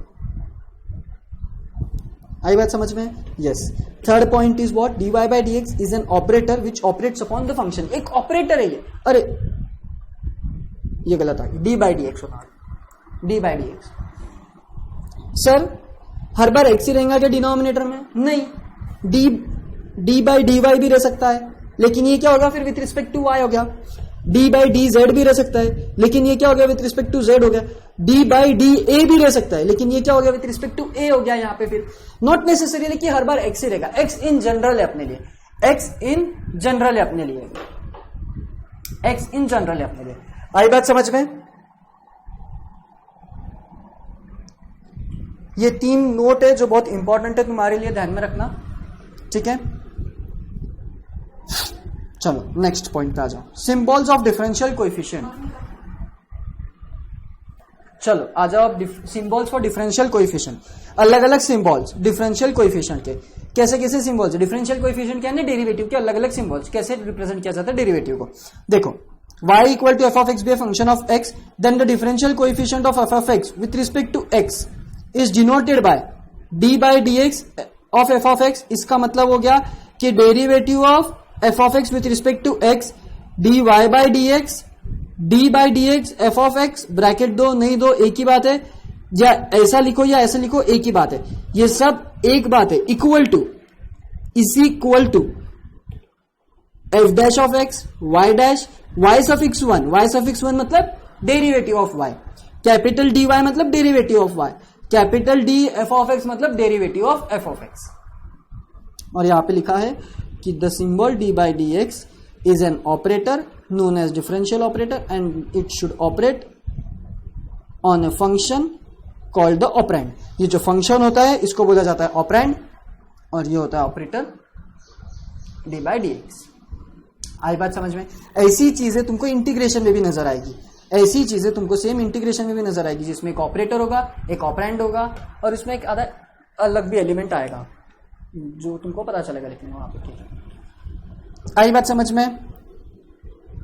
आई बात समझ में? Yes. Third point is what, dy by d x is an operator which operates upon the function, एक ऑपरेटर है ये, अरे ये गलत आ गया, डी बाई डी एक्स होता है, d by d x. Sir हर बार एक्स ही रहेगा क्या डिनोमिनेटर में? नहीं, डी बाई डी वाई भी रह सकता है, लेकिन ये क्या होगा फिर विथ रिस्पेक्ट टू वाई हो गया, डी बाई डी जेड भी रह सकता है, लेकिन ये क्या हो गया विथ रिस्पेक्ट टू जेड हो गया, डी बाई डी ए भी रह सकता है, लेकिन ये क्या हो गया विथ रिस्पेक्ट टू ए हो गया यहाँ पे। फिर नॉट नेसेसरी कि हर बार एक्स ही रहेगा, एक्स इन जनरल है अपने लिए, एक्स इन जनरल है अपने लिए, एक्स इन जनरल है अपने लिए। आई बात समझ में? ये तीन नोट है जो बहुत इंपॉर्टेंट है तुम्हारे लिए, ध्यान में रखना, ठीक है। चलो नेक्स्ट पॉइंट पे आ जाओ, सिंबल्स ऑफ डिफरेंशियल कोएफिशिएंट। चलो आ जाओ, सिंबल्स फॉर डिफरेंशियल कोएफिशिएंट, अलग अलग सिंबल्स डिफरेंशियल कोएफिशिएंट के, कैसे कैसे सिंबल्स, डिफरेंशियल कोएफिशिएंट क्या है, डेरिवेटिव के अलग अलग सिंबल्स, कैसे रिप्रेजेंट किया जाता है डेरिवेटिव को। देखो y equal to f of x be a function of x, then the differential coefficient of f of x with respect to x is denoted by d by dx of f of x। इसका मतलब हो गया कि derivative of f of x with respect to x dy by dx, d by dx f of x, bracket दो नहीं दो एक ही बात है, या ऐसा लिखो या ऐसा लिखो एक ही बात है, ये सब एक बात है, equal to, is equal to f dash of x y dash y suffix 1, y suffix 1 मतलब derivative of y, capital dy मतलब derivative of y, capital d f of x मतलब derivative of f of x। और यहां पे लिखा है कि the symbol d by d x is an operator known as differential operator and it should operate on a function called the operand. ये जो function होता है इसको बोला जाता है ऑपरेंड और ये होता है operator d by d x. आई बात समझ में? ऐसी चीजें तुमको इंटीग्रेशन में भी नजर आएगी, ऐसी चीजें तुमको सेम इंटीग्रेशन में भी नजर आएगी, जिसमें एक ऑपरेटर होगा, एक ऑपरेंड होगा और उसमें एक आधा अलग भी एलिमेंट आएगा जो तुमको पता चलेगा, लेकिन वहां पे ठीक है। आई बात समझ में?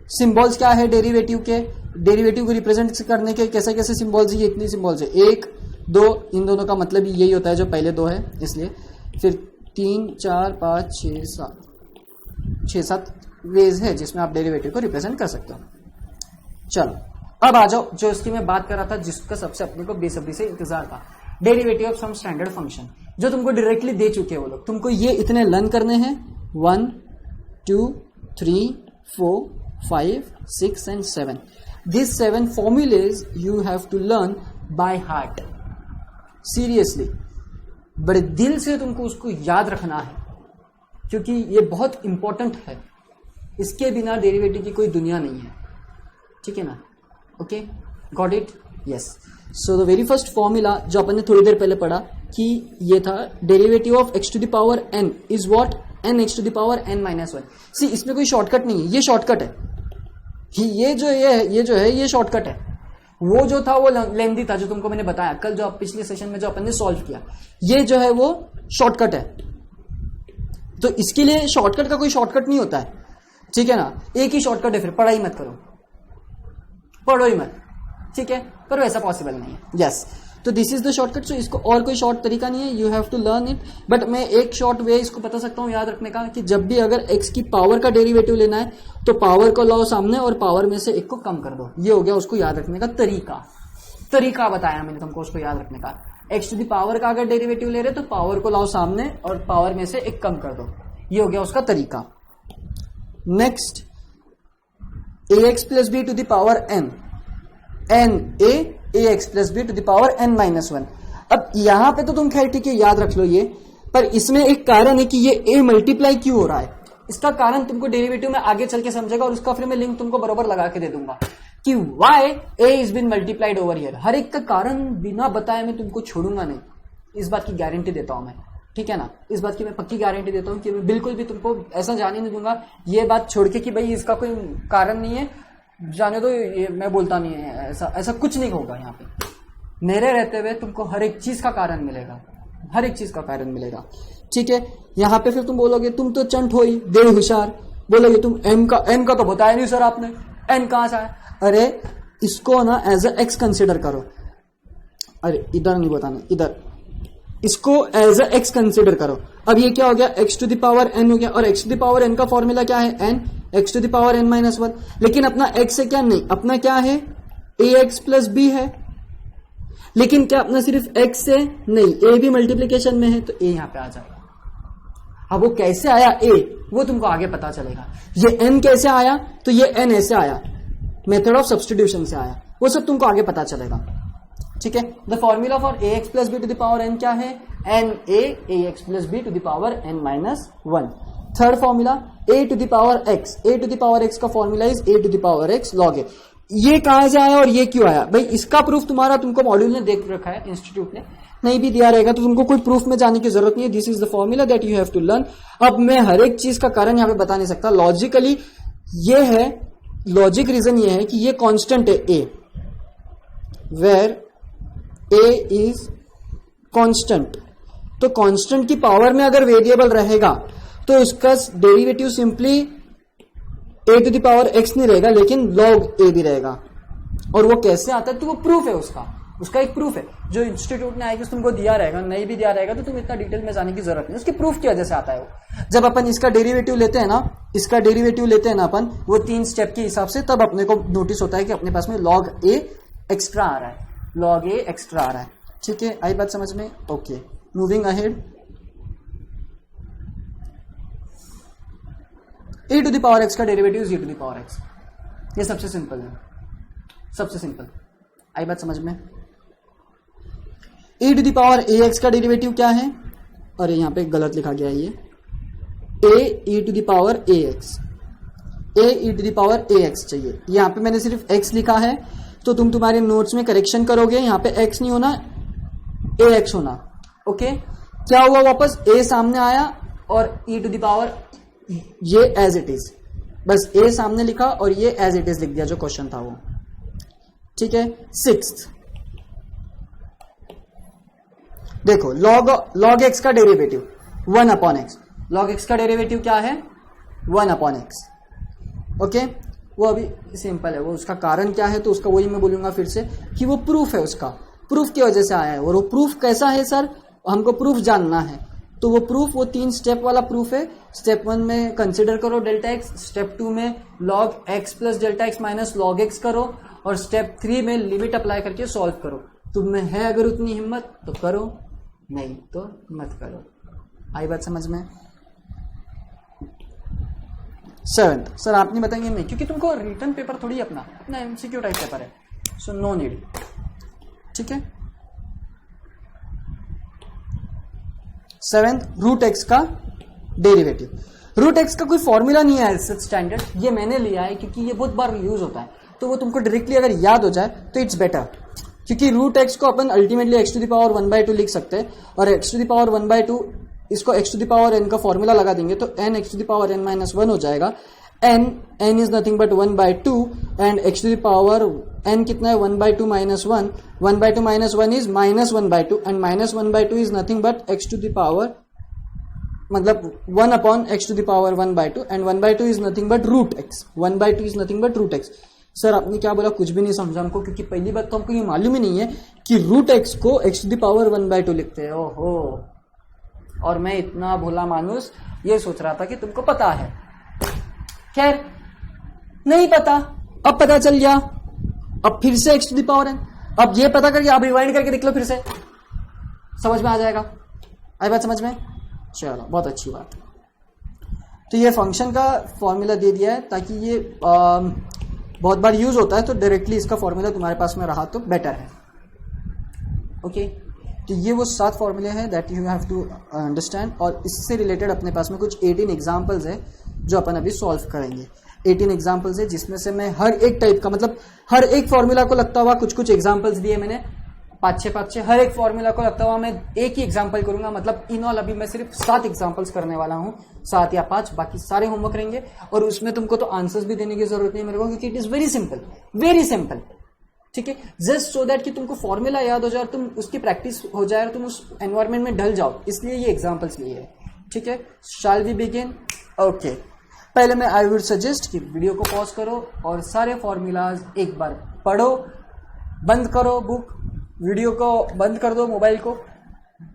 सिंबल्स क्या है डेरिवेटिव के, डेरिवेटिव को रिप्रेजेंट करने के कैसे कैसे सिंबल्स, ये इतनी सिंबल्स है, 1 2, इन दोनों का मतलब यही होता है जो पहले 2 है, इसलिए फिर 3 4 5 6 7 वेज है जिसमें आप डेरिवेटिव को रिप्रेजेंट कर सकते हो। चलो अब आ जाओ जो इसकी मैं बात कर रहा था, जिसका सबसे अपने को बेसब्री से इंतजार था, derivative of some standard function, जो तुमको डायरेक्टली दे चुके हैं वो लोग। तुमको ये इतने लर्न करने हैं, 1 2 3 4 5 6 and 7. These 7 formulas you have to learn by heart. Seriously, बड़े दिल से तुमको उसको याद रखना है, क्योंकि ये बहुत इंपॉर्टेंट है। इसके बिना डेरिवेटिव की कोई दुनिया नहीं है, ठीक है ना? Okay, got it? Yes. So the very first formula जो अपन ने थोड़ी देर पहले पढ़ा कि ये था derivative of x to the power n is what, n x to the power n minus 1। See, इसमें कोई शॉर्टकट नहीं है, ये शॉर्टकट है। ये जो है ये शॉर्टकट है। वो जो था वो लेंथी था, जो तुमको मैंने बताया कल, जो पिछले सेशन में जो अपन ने सॉल्व किया, ये जो है वो शॉर्टकट है। तो इसके लिए शॉर्टकट का कोई शॉर्टकट नहीं होता है, ठीक है ना? एक ही शॉर्टकट है, फिर पढ़ाई मत करो, पढ़ो ही मत, ठीक है? पर वैसा पॉसिबल नहीं है। यस, तो this is the shortcut. So इसको और कोई शॉर्ट तरीका नहीं है, you have to learn it. But मैं एक शॉर्ट वे इसको बता सकता हूं याद रखने का, कि जब भी अगर x की पावर का डेरिवेटिव लेना है तो पावर को लाओ सामने और पावर में से एक को कम कर दो। ये हो गया उसको याद रखने का तरीका बताया मैंने तुमको उसको याद रखने का। x टू दी पावर का अगर डेरिवेटिव ले रहे तो पावर को लाओ सामने और पावर में से एक कम कर दो, ये हो गया उसका तरीका। Next, ax plus b to the power n ax plus b to the power n minus 1। अब यहां पे तो तुम खैर ठीक है याद रख लो ये, पर इसमें एक कारण है कि ये a मल्टीप्लाई क्यों हो रहा है। इसका कारण तुमको डेरिवेटिव में आगे चल के समझेगा, और उसका फिर मैं लिंक तुमको बराबर लगा के दे दूंगा कि why a is been multiplied over here. हर एक का कारण बिना बताए मैं तुमको छोड़ूंगा नहीं, इस बात की गारंटी देता हूं मैं, ठीक है ना? इस बात की मैं पक्की गारंटी देता हूं कि मैं बिल्कुल भी तुमको ऐसा जाने नहीं दूंगा ये बात छोड़ के कि भाई इसका कोई कारण नहीं है, जाने दो, ये मैं बोलता नहीं है, ऐसा कुछ नहीं होगा। यहाँ पे मेरे रहते हुए तुमको हर एक चीज का कारण मिलेगा, हर एक चीज का कारण मिलेगा, ठीक है? यहाँ पे फिर तुम बोलोगे तुम तो चंट हो ही, देर होशियार, बोलोगे तुम n का तो बताया नहीं सर आपने, n कहां से आया? अरे इसको ना एज अ x कंसिडर करो। अरे इधर नहीं बताना, इधर इसको एज अ x कंसिडर करो। अब ये क्या हो गया, x to the power n हो गया, और x to the power n का फॉर्मूला क्या है, n x to the power n minus 1। लेकिन अपना x है क्या, नहीं, अपना क्या है, ax प्लस b है। लेकिन क्या अपना सिर्फ x है, नहीं, a भी मल्टीप्लीकेशन में है, तो a यहां पे आ जाएगा। अब वो कैसे आया a, वो तुमको आगे पता चलेगा। ये n कैसे आया, तो ये n ऐसे आया, मेथड ऑफ सब्स्टिट्यूशन से आया, वो सब तुमको आगे पता चलेगा, ठीक है? The formula for ax plus b to the power n क्या है, n a ax plus b to the power n minus 1। Third formula a to the power x, a to the power x का formula is a to the power x log a। ये कहां से आया और ये क्यों आया भाई, इसका प्रूफ तुम्हारा तुमको मॉड्यूल ने देख रखा है, इंस्टीट्यूट ने नहीं भी दिया रहेगा, तो तुमको कोई प्रूफ में जाने की जरूरत नहीं है। This is the formula that you have to learn. अब मैं हर एक चीज का कारण यहां पे बता नहीं सकता, लॉजिकली ये है, लॉजिक रीजन ये है कि ये कांस्टेंट है a, where a is constant. तो कांस्टेंट की पावर में अगर वेरिएबल रहेगा तो उसका derivative simply a to the power x नहीं रहेगा, लेकिन log a भी रहेगा। और वो कैसे आता है, तो वो प्रूफ है उसका एक प्रूफ है जो इंस्टीट्यूट ने आएगी तुमको दिया रहेगा, नहीं भी दिया रहेगा तो तुम इतना डिटेल में जाने की जरूरत नहीं, उसकी प्रूफ की वजह से आता है वो। जब अपन इसका डेरिवेटिव लेते हैं ना, अपन वो 3 स्टेप के हिसाब से, तब अपने को नोटिस होता है कि अपने पास में log a एक्स्ट्रा आ रहा है, log a एक्स्ट्रा आ रहा है, ठीक है? आई बात समझ में? Okay, moving ahead. a to the power x का derivative is e to the power x, ये सबसे सिंपल है, सबसे सिंपल। आई बात समझ में? a to the power ax का डेरिवेटिव क्या है, अरे यहां पे गलत लिखा गया है, ये a e to the power ax, a e to the power ax चाहिए। यहां पे मैंने सिर्फ x लिखा है, तो तुम तुम्हारे नोट्स में करेक्शन करोगे, यहां पे x नहीं होना, ax होना। ओके, क्या हुआ, वापस a सामने आया और e टू द पावर ये एज इट इज, बस a सामने लिखा और ये एज इट इज लिख दिया जो क्वेश्चन था वो, ठीक है? 6th देखो, log x का derivative 1 upon x, log x का डेरिवेटिव क्या है, 1 अपॉन x। ओके, वो अभी सिंपल है, वो उसका कारण क्या है तो उसका वही मैं बोलूँगा फिर से कि वो प्रूफ है, उसका प्रूफ की वजह से आया है। और वो प्रूफ कैसा है सर, हमको प्रूफ जानना है। तो वो प्रूफ वो 3 स्टेप वाला प्रूफ है। स्टेप 1 में कंसिडर करो डेल्टा एक्स, स्टेप 2 में log x plus delta x minus log x करो, और स्टेप 3 में लिमिट अप्लाई करके सॉल्व करो। तुम में है अगर उतनी हिम्मत तो करो, नहीं तो मत करो। आई बात समझ में? 7th सर आप नहीं बताएंगे नहीं, क्योंकि तुमको रिटर्न पेपर थोड़ी अपना MCQ टाइप पेपर है, सो नो नीड। ठीक है। 7th रूट एक्स का डेरिवेटिव। रूट एक्स का कोई फॉर्मूला नहीं है सच स्टैंडर्ड, ये मैंने लिया है क्योंकि ये बहुत बार यूज होता है, तो वो तुमको डायरेक्टली अगर याद हो जाए तो इट्स बेटर, क्योंकि रूट एक्स को अपन ultimately x to the power 1/2 लिख सकते हैं, और एक्स टू द पावर 1/2 इसको x to the power n का फॉर्मूला लगा देंगे तो n x to the power n minus 1 हो जाएगा। n is nothing but 1/2 and x to the power n कितना है 1/2 minus 1, 1/2 minus 1 is minus 1/2 and minus 1/2 is nothing but x to the power मतलब 1 upon x to the power 1/2 and 1/2 is nothing but root x, 1/2 is nothing but root x. Sir आपने क्या बोला कुछ भी नहीं समझा हमको, क्योंकि पहली बात तो हमको ये मालूम ही नहीं है कि रूट एक्स को एक्स टू द पावर 1/2 लिखते हैं। ओहो, और मैं इतना भोला मानुस ये सोच रहा था कि तुमको पता है। खैर नहीं पता, अब पता चल गया। अब फिर से x to the power n, अब ये पता करके आप रिवाइंड करके देख लो, फिर से समझ में आ जाएगा। आई बात समझ में? चलो बहुत अच्छी बात। तो ये फंक्शन का फॉर्मूला दे दिया है ताकि ये बहुत बार यूज होता है, तो डायरेक्टली इसका फॉर्मूला तुम्हारे पास में रहा तो बेटर है। ओके, तो ये वो 7 फॉर्मूले हैं that you have to understand, और इससे रिलेटेड अपने पास में कुछ 18 एग्जांपल्स है जो अपन अभी सॉल्व करेंगे। 18 एग्जांपल्स है जिसमें से मैं हर एक टाइप का मतलब हर एक फॉर्मूला को लगता हुआ कुछ एग्जांपल्स दिए मैंने, 5-6 हर एक फॉर्मूला को लगता हुआ मैं एक ही एग्जांपल करूंगा। मतलब इन ऑल अभी मैं सिर्फ 7 एग्जांपल्स करने वाला हूं, 7 या 5, बाकी सारे होमवर्क रहेंगे। और उसमें तुमको तो आंसर्स भी देने की जरूरत नहीं मेरे को, क्योंकि इट इज वेरी सिंपल। ठीक है, जस्ट सो दैट कि तुमको फॉर्मूला याद हो जाए और तुम उसकी प्रैक्टिस हो जाए और तुम उस एनवायरमेंट में ढल जाओ, इसलिए ये एग्जांपल्स लिए है। ठीक है, शैल वी बिगिन? ओके, पहले मैं आई वुड सजेस्ट कि वीडियो को पॉज करो और सारे फॉर्मूलाज एक बार पढ़ो, बंद करो बुक, वीडियो को बंद कर दो, मोबाइल को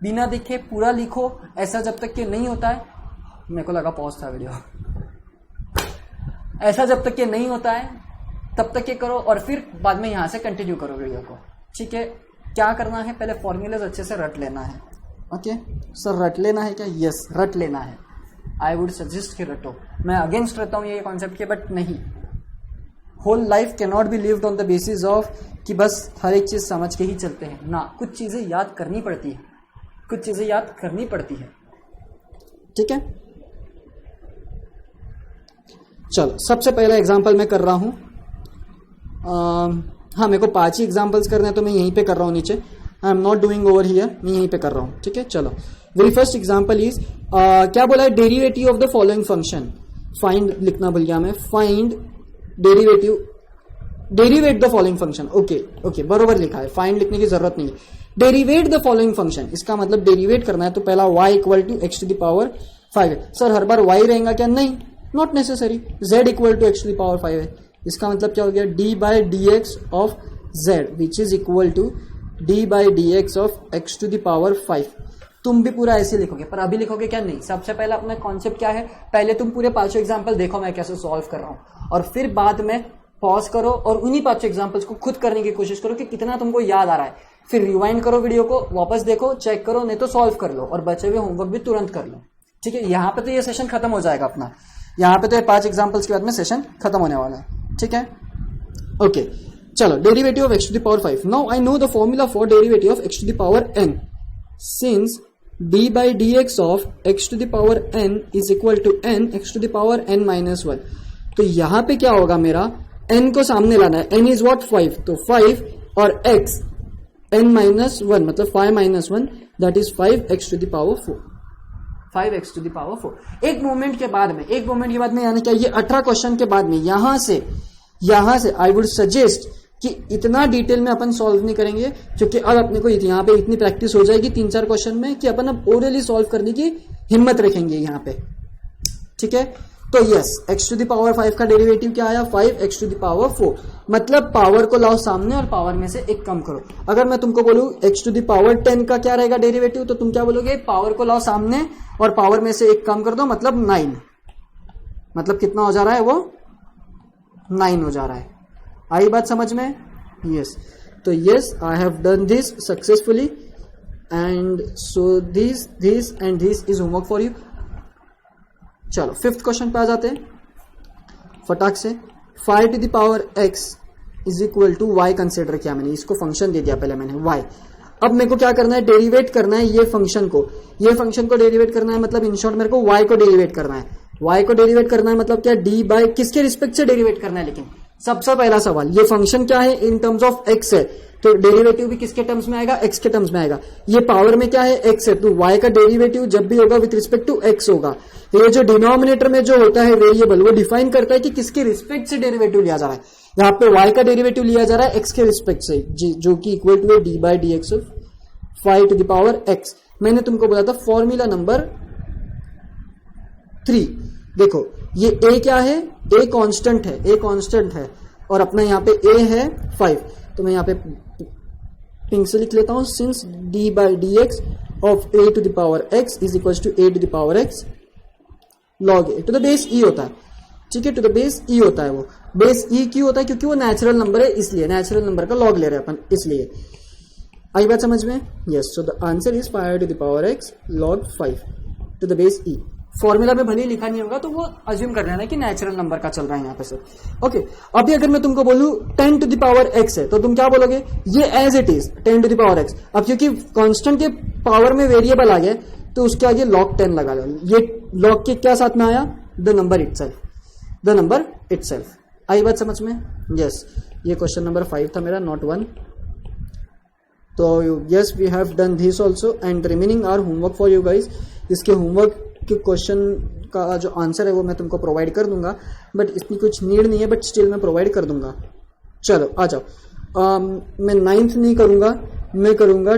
बिना देखे पूरा लिखो। ऐसा जब तक कि नहीं होता है, मेरे को लगा पॉज था वीडियो, ऐसा जब तक कि नहीं होता है तब तक ये करो, और फिर बाद में यहां से कंटिन्यू करो वीडियो को। ठीक है, क्या करना है, पहले फॉर्मूलाज अच्छे से रट लेना है। ओके सर, रट लेना है क्या? यस, रट लेना है। आई वुड सजेस्ट कि रटो। मैं अगेंस्ट रहता हूं ये कॉन्सेप्ट के, बट नहीं, whole life can not be lived on the basis of कि बस हर एक चीज समझ के ही चलते हैं ना, कुछ चीजें याद करनी पड़ती है, ठीक है। चलो सबसे पहला एग्जांपल मैं कर रहा हूं। हाँ, मेरे को 5 ही एग्जांपल्स करने हैं तो मैं यहीं पे कर रहा हूं नीचे। I am not doing over here, मैं यहीं पे कर रहा हूं। ठीक है, चलो वेरी फर्स्ट एग्जांपल इज क्या बोला है, derivative of the following function. Find लिखना भूल गया मैं, find derivative the following function. Okay बरोबर लिखा है, फाइंड लिखने की जरूरत नहीं है। डेरिवेट द फॉलोइंग फंक्शन, इसका मतलब डेरिवेट करना है तो पहला y equal to x to the power 5 है। सर हर बार y रहेगा क्या? नहीं, not necessary. z equal to x to the power 5 है, इसका मतलब क्या हो गया, d by d x of z which is equal to d by d x of x to the power 5। तुम भी पूरा ऐसे लिखोगे, पर अभी लिखोगे क्या? नहीं, सबसे पहले अपना कॉन्सेप्ट क्या है, पहले तुम पूरे 5 एग्जाम्पल देखो मैं कैसे सॉल्व कर रहा हूं, और फिर बाद में पॉज करो और उन्हीं 5 एग्जाम्पल्स को खुद करने की कोशिश करो कि कितना तुमको याद आ रहा है। फिर रिवाइंड करो वीडियो को, वापस देखो, चेक करो, नहीं तो सॉल्व कर लो, और बचे हुए होमवर्क भी तुरंत कर लो। ठीक है, यहाँ पे तो ये सेशन खत्म हो जाएगा अपना, यहाँ पे तो ये 5 एग्जाम्पल्स के बाद में सेशन खत्म होने वाला है। ठीक है, ओके चलो, derivative of x to the power 5। Now I know the formula for derivative of x to the power n, since d by dx of x to the power n is equal to n x to the power n minus 1। तो यहां पे क्या होगा, मेरा n को सामने लाना है, n is what 5, तो 5 और x n minus 1 मतलब 5 minus 1 that is 5x to the power 4, 5x to the power 4। एक मोमेंट के बाद में यानी क्या, ये 18 क्वेश्चन के बाद में यहां से आई वुड सजेस्ट कि इतना डिटेल में अपन सॉल्व नहीं करेंगे, क्योंकि अब अपने को यहाँ पे इतनी प्रैक्टिस हो जाएगी 3-4 क्वेश्चन में कि अपन अब ओरली सॉल्व करने की हिम्मत रखेंगे यहाँ पे। ठीक है, तो yes, x to the power 5 का डेरिवेटिव क्या आया, 5x टू द पावर 4। मतलब पावर को लाओ सामने और पावर में से एक कम करो। अगर मैं तुमको बोलूं x टू द पावर 10 का क्या रहेगा डेरिवेटिव, तो तुम क्या बोलोगे, पावर को लाओ सामने और पावर में से एक कम कर दो, मतलब 9। मतलब कितना हो जा रहा है, वो 9 हो जा रहा है। आई बात समझ में? यस। तो yes, I have done this successfully and so this and this is homework for you. चलो 5th क्वेश्चन पे आ जाते हैं फटाक से। 5 to the power x is equal to y consider किया मैंने, इसको फंक्शन दे दिया पहले मैंने y। अब मेरे को क्या करना है, डेरिवेट करना है ये फंक्शन को डेरिवेट करना है, मतलब इन शॉर्ट मेरे को y को डेरिवेट करना है। y को डेरिवेट करना है मतलब क्या, d बाय किसके रिस्पेक्ट से डेरिवेट करना है। लेकिन सबसे पहला सवाल, ये फंक्शन क्या है, इन टर्म्स ऑफ x है, तो डेरिवेटिव भी किसके टर्म्स में आएगा, x के टर्म्स में आएगा। ये पावर में क्या है, x है, तो y का डेरिवेटिव जब भी होगा विथ रिस्पेक्ट टू x होगा। ये जो डिनोमिनेटर में जो होता है वेरिएबल, वो डिफाइन करता है कि किसके रिस्पेक्ट से डेरिवेटिव लिया जा रहा है। यहाँ पे y का डेरिवेटिव लिया जा रहा है x के रिस्पेक्ट से, जो कि इक्वल टू है d by d x of 5 to the power x। मैंने तुमको बोला था फॉर्मूला नंबर 3। देखो ये a क्या है, a कांस्टेंट है और अपना यहाँ पे a है 5। तो मैं यहाँ पे पिंक से लिख लेता हूं, since d by d x of a to the power x is equal to a to the power x log a to the base e होता है। ठीक है, टू द बेस e होता है। वो बेस e क्यों होता है, क्योंकि वो नेचुरल नंबर है, इसलिए नेचुरल नंबर का log ले रहे हैं अपन, इसलिए। आई बात समझ में? Yes. So the answer is 5 to the power x log 5 to the base e। Formula में भले लिखा नहीं होगा तो वो अज्यूम कर लेना कि नेचुरल नंबर का चल रहा है यहाँ पे से। ओके, अभी अगर मैं तुमको बोलूं 10 टू द पावर x है, तो तुम क्या बोलोगे, ये as it is 10 to the power x। अब क्योंकि कांस्टेंट के पावर में वेरिएबल आ गया, तो उसके आगे log 10 लगा लो। ये log के क्या साथ में आया, द नंबर इटसेल्फ। आई बात समझ में? यस। ये क्वेश्चन नंबर 5 था मेरा, नॉट 1। तो yes, we have done this also and remaining are homework for you guys. इसके होमवर्क के क्वेश्चन का जो आंसर है वो मैं तुमको प्रोवाइड कर दूंगा, बट इसकी कुछ नीड नहीं है, बट स्टिल मैं प्रोवाइड कर दूंगा। चलो आ जाओ। मैं 9th नहीं करूंगा, मैं करूंगा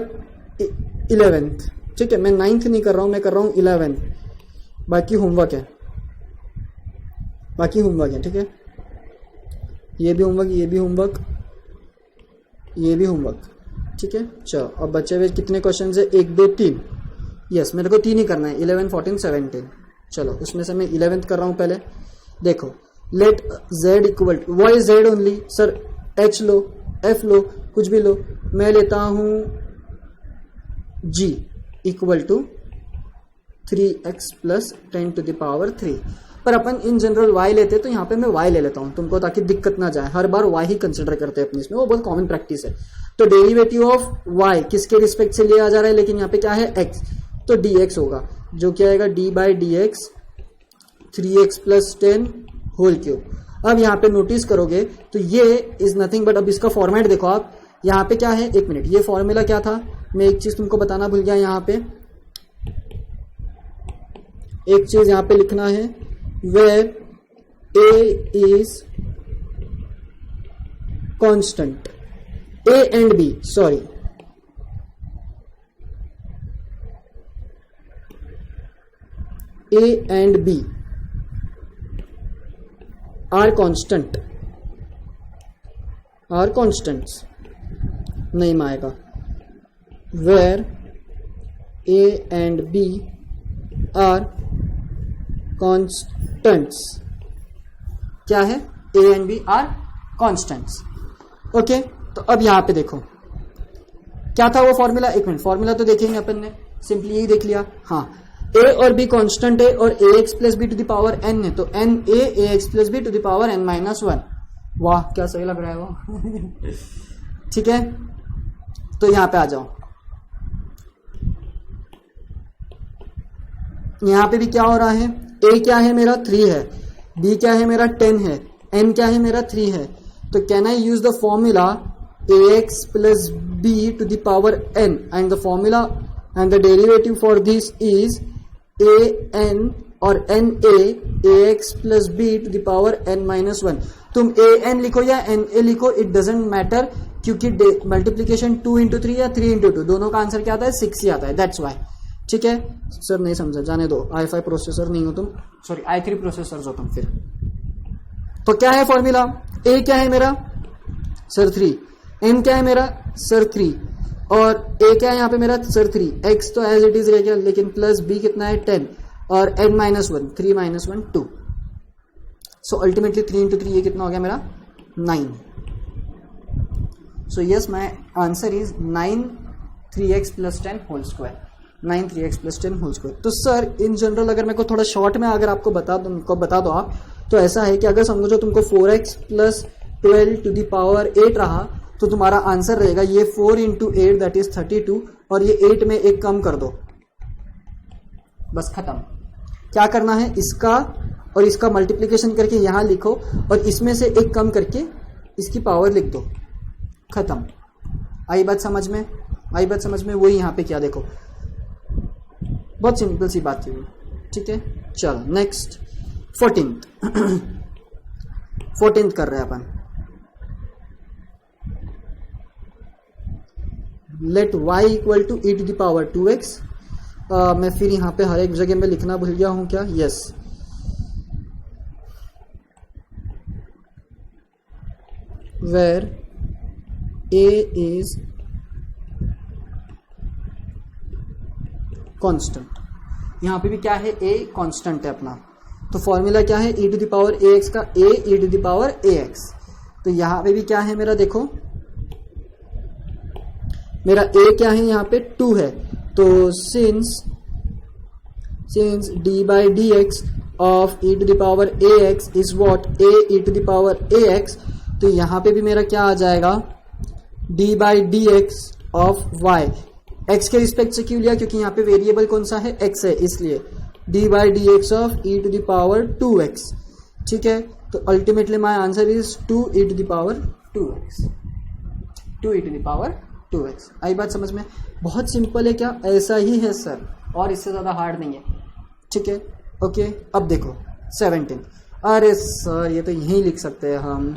11th। ठीक है, मैं 9th नहीं कर रहा हूं, मैं कर रहा हूं 11th। बाकी होमवर्क है, ठीक है। ये भी होमवर्क, ठीक है। चलो अब बचे हुए कितने क्वेश्चन है, 1 2 3। यस, मेरे को 3 ही करना है, 11 14 17। चलो उसमें से मैं 11th कर रहा हूं पहले। देखो, let z equal to, y z only, sir h लो, f लो, कुछ भी लो। मैं लेता हूं g equal to 3x plus 10 to the power 3। पर अपन इन जनरल y लेते, तो यहाँ पे मैं y ले लेता हूं तुमको, ताकि दिक्कत ना जाए। हर बार y ही कंसिडर करते हैं अपने इसमें, वो बहुत कॉमन प्रैक्टिस है। तो डेरिवेटिव ऑफ y किसके रिस्पेक्ट से लिया जा रहा है, लेकिन यहाँ पे क्या है x, तो dx होगा, जो क्या आएगा d by d x 3x plus 10 whole cube. अब यहाँ पे नोटिस करोगे तो ये इज नथिंग बट, अब इसका फॉर्मेट देखो आप, यहाँ पे क्या है, 1 मिनट, ये फॉर्मूला क्या था, मैं एक चीज तुमको बताना भूल गया। यहाँ पे एक चीज यहाँ पे लिखना है, where a is constant, a and b, sorry, a and b are constants, नहीं माएगा। where a and b are constants, क्या है, a and b are constants। Okay, तो अब यहां पे देखो क्या था वो फॉर्मूला। 1 मिनट, फॉर्मूला तो देखेंगे अपन ने, सिंपली यही देख लिया। हाँ, a और b कांस्टेंट है और ax plus b to the power n है, तो n a ax plus b to the power n minus 1। वाह क्या सही लग रहा है वो। ठीक है, तो यहां पे आ जाओ। यहां पे भी क्या हो रहा है, a क्या है मेरा 3 है, b क्या है मेरा 10 है, n क्या है मेरा 3 है। तो can I use the formula ax plus b to the power n and the formula and the derivative for this is a n और n a ax plus b to the power n minus 1। तुम a n लिखो या n a लिखो, it doesn't matter, क्योंकि multiplication 2 into 3 या 3 into 2 दोनों का answer क्या आता है, 6 ही आता है, दैट्स वाई। ठीक है सर, नहीं समझा, जाने दो, i5 प्रोसेसर नहीं हो तुम, सॉरी i3 प्रोसेसर हो तुम फिर। तो क्या है फॉर्मूला, a क्या है मेरा सर 3, m क्या है मेरा सर 3, और a क्या है यहाँ पे मेरा सर 3, x तो एज इट इज रह गया, लेकिन प्लस b कितना है 10, और n minus 1, 3 minus 1 2, so ultimately 3 into 3 ये कितना हो गया मेरा 9। So yes my answer is 9 3x plus 10 whole square, 9 3x plus 10 whole square. तो सर इन जनरल अगर मेरे को थोड़ा शॉर्ट में अगर आपको बता दो आप, तो ऐसा है कि अगर समझो तुमको 4x plus 12 to the power 8 रहा, तो तुम्हारा आंसर रहेगा ये 4 इंटू 8 दैट इज 32, और ये 8 में एक कम कर दो, बस खत्म। क्या करना है, इसका और इसका मल्टीप्लिकेशन करके यहां लिखो, और इसमें से एक कम करके इसकी पावर लिख दो, खत्म। आई बात समझ में, आई बात समझ में, वही यहां पे क्या देखो, बहुत सिंपल सी बात थी, ठीक है। चलो नेक्स्ट 14th कर रहे हैं अपन। Let y equal to e to the power 2x। मैं फिर यहाँ पे हर एक जगह में लिखना भूल गया हूँ क्या, yes, where a is constant. यहाँ पे भी क्या है, a कांस्टेंट है अपना, तो फॉर्मूला क्या है, e to the power ax का a e to the power ax। तो यहाँ पे भी क्या है मेरा, देखो मेरा a क्या है यहाँ पे 2 है, तो since d by dx of e to the power ax is what, a e to the power ax, तो यहाँ पे भी मेरा क्या आ जाएगा, d by dx of y, x के रिस्पेक्ट से क्यों लिया, क्योंकि यहाँ पे वेरिएबल कौन सा है, x है, इसलिए d by dx of e to the power 2x, ठीक है। तो ultimately my answer is 2 e to the power 2x, 2 e to the power 2x। आई बात समझ में, बहुत सिंपल है क्या, ऐसा ही है सर, और इससे ज्यादा हार्ड नहीं है, ठीक है। ओके अब देखो 17, अरे सर ये तो यहीं लिख सकते हैं हम,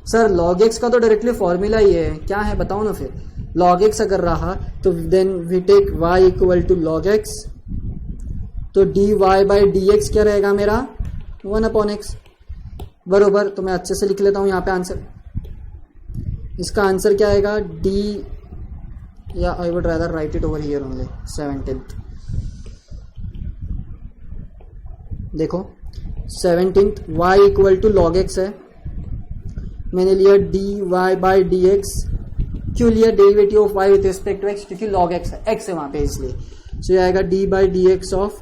सर log x का तो डायरेक्टली फॉर्मूला ही है, क्या है बताओ ना फिर, log x अगर रहा तो then we take y equal to log x, तो dy बाई dx क्या रहेगा मेरा 1/x, बरोबर। तो मैं अच्छे से लिख लेता हूं यहाँ पे आंसर, इसका आंसर क्या आएगा, d, या I would rather write it over here only, 17th। देखो 17th y equal to log x है, मैंने लिया dy बाई dx, क्यों लिया, derivative of y with respect to x, क्योंकि log x है, x है वहां पे इसलिए, सो ये आएगा d by dx of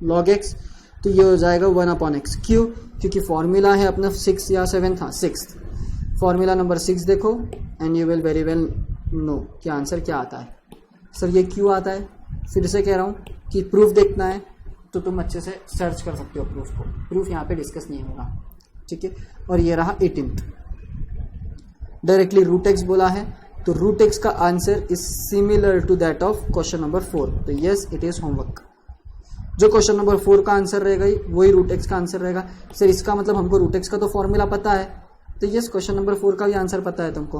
log x, तो ये हो जाएगा 1/x, क्यों, क्योंकि फॉर्मूला है अपना 6 या 7 था, 6, फॉर्मूला नंबर 6 देखो, and you will very well know कि आंसर क्या आता है। सर ये क्यों आता है, फिर से कह रहा हूँ कि प्रूफ देखना है तो तुम अच्छे से सर्च कर सकते हो प्रूफ को, प्रूफ यहाँ पे डिस्कस नहीं होगा, ठीक है। और ये रहा 18th, डायरेक्टली रूट एक्स बोला है, तो रूट एक्स का answer is similar to that of question number 4, तो यस इट इज होमवर्क। जो क्वेश्चन नंबर 4 का आंसर रहेगा वही रूट एक्स का आंसर रहेगा। सर इसका मतलब हमको रूट एक्स का तो फॉर्मूला पता है, तो यस क्वेश्चन नंबर 4 का भी आंसर पता है तुमको।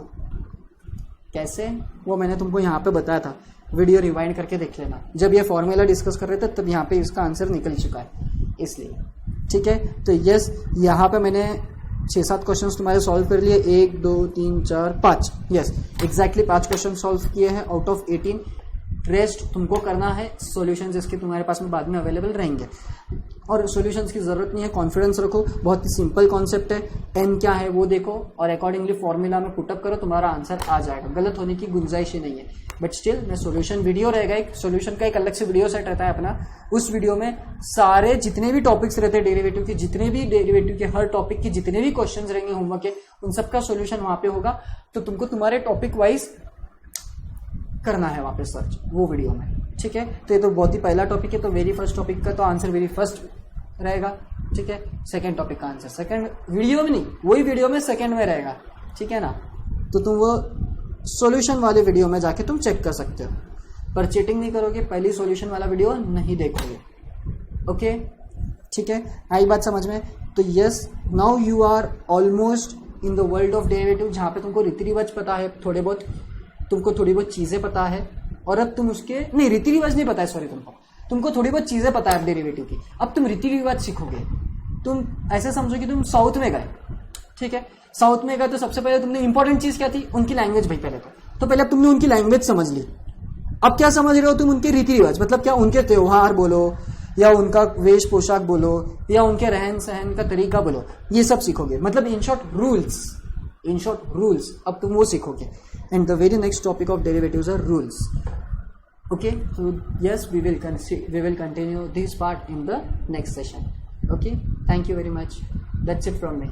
कैसे, वो मैंने तुमको यहाँ पे बताया था, वीडियो रिवाइंड करके देख लेना, जब ये फॉर्मूला डिस्कस कर रहे थे तब यहाँ पे इसका आंसर निकल चुका है, इसलिए ठीक है। तो यस यहाँ पे मैंने 6-7 क्वेश्चंस तुम्हारे सॉल्व कर लिए, 1 2 3 4 5, यस एग्जैक्टली 5 क्वेश्चन सॉल्व किए हैं आउट ऑफ 18। रेस्ट तुमको करना है सॉल्यूशन जिसके तुम्हारे पास में बाद में अवेलेबल रहेंगे, और सॉल्यूशंस की जरूरत नहीं है, कॉन्फिडेंस रखो, बहुत ही सिंपल कॉन्सेप्ट है, एन क्या है वो देखो और अकॉर्डिंगली फॉर्मूला में पुटअप करो, तुम्हारा आंसर आ जाएगा, गलत होने की गुंजाइश ही नहीं है। बट स्टिल मैं सॉल्यूशन वीडियो रहेगा, एक सॉल्यूशन का एक अलग से वीडियो सेट रहता है अपना, उस वीडियो में सारे जितने भी टॉपिक्स रहते हैं डेरिवेटिव के, जितने भी डेरिवेटिव के हर टॉपिक के जितने भी क्वेश्चंस रहेंगे होमवर्क के, उन सबका सॉल्यूशन वहां पे होगा, तो तुमको तुम्हारे टॉपिक वाइज करना है वहां पे सर्च वो वीडियो में, ठीक है। तो ये तो बहुत ही पहला टॉपिक है, तो वेरी फर्स्ट टॉपिक का तो आंसर वेरी फर्स्ट रहेगा, ठीक है। सेकंड टॉपिक का आंसर सेकंड वीडियो में नहीं, वही वीडियो में सेकंड में रहेगा, ठीक है ना। तो तुम वो सॉल्यूशन वाले वीडियो में जाके तुम चेक कर सकते हो, पर चीटिंग नहीं करोगे, पहली सॉल्यूशन वाला वीडियो नहीं देखोगे, ओके ठीक है। आई बात समझ में। तो yes now you are almost in the world of derivative, जहाँ पे तुमको रीति रिवाज पता है, थोड़े बहुत तुमको थोड़ी बहुत चीज़ें पता है, और अब तुम उसके नहीं, रीति रिवाज नहीं पता है, सॉरी, तुमको थोड़ी बहुत चीजें पता है अब डेरिवेटिव की, अब तुम रीति रिवाज सीखोगे। तुम ऐसे समझो कि तुम साउथ में गए, ठीक है, साउथ में गए तो सबसे पहले तुमने इंपॉर्टेंट चीज क्या थी, उनकी लैंग्वेज भाई, पहले तो पहले अब तुमने उनकी लैंग्वेज समझ ली। अब क्या समझ रहे हो तुम, उनके रीति रिवाज, मतलब क्या उनके त्योहार बोलो या उनका वेश पोशाक बोलो या उनके रहन सहन का तरीका बोलो, ये सब सीखोगे। मतलब इन शॉर्ट रूल्स, अब तुम वो सीखोगे। And the very next topic of derivatives are rules. Okay, so yes, we will continue this part in the next session. Okay, thank you very much. That's it from me.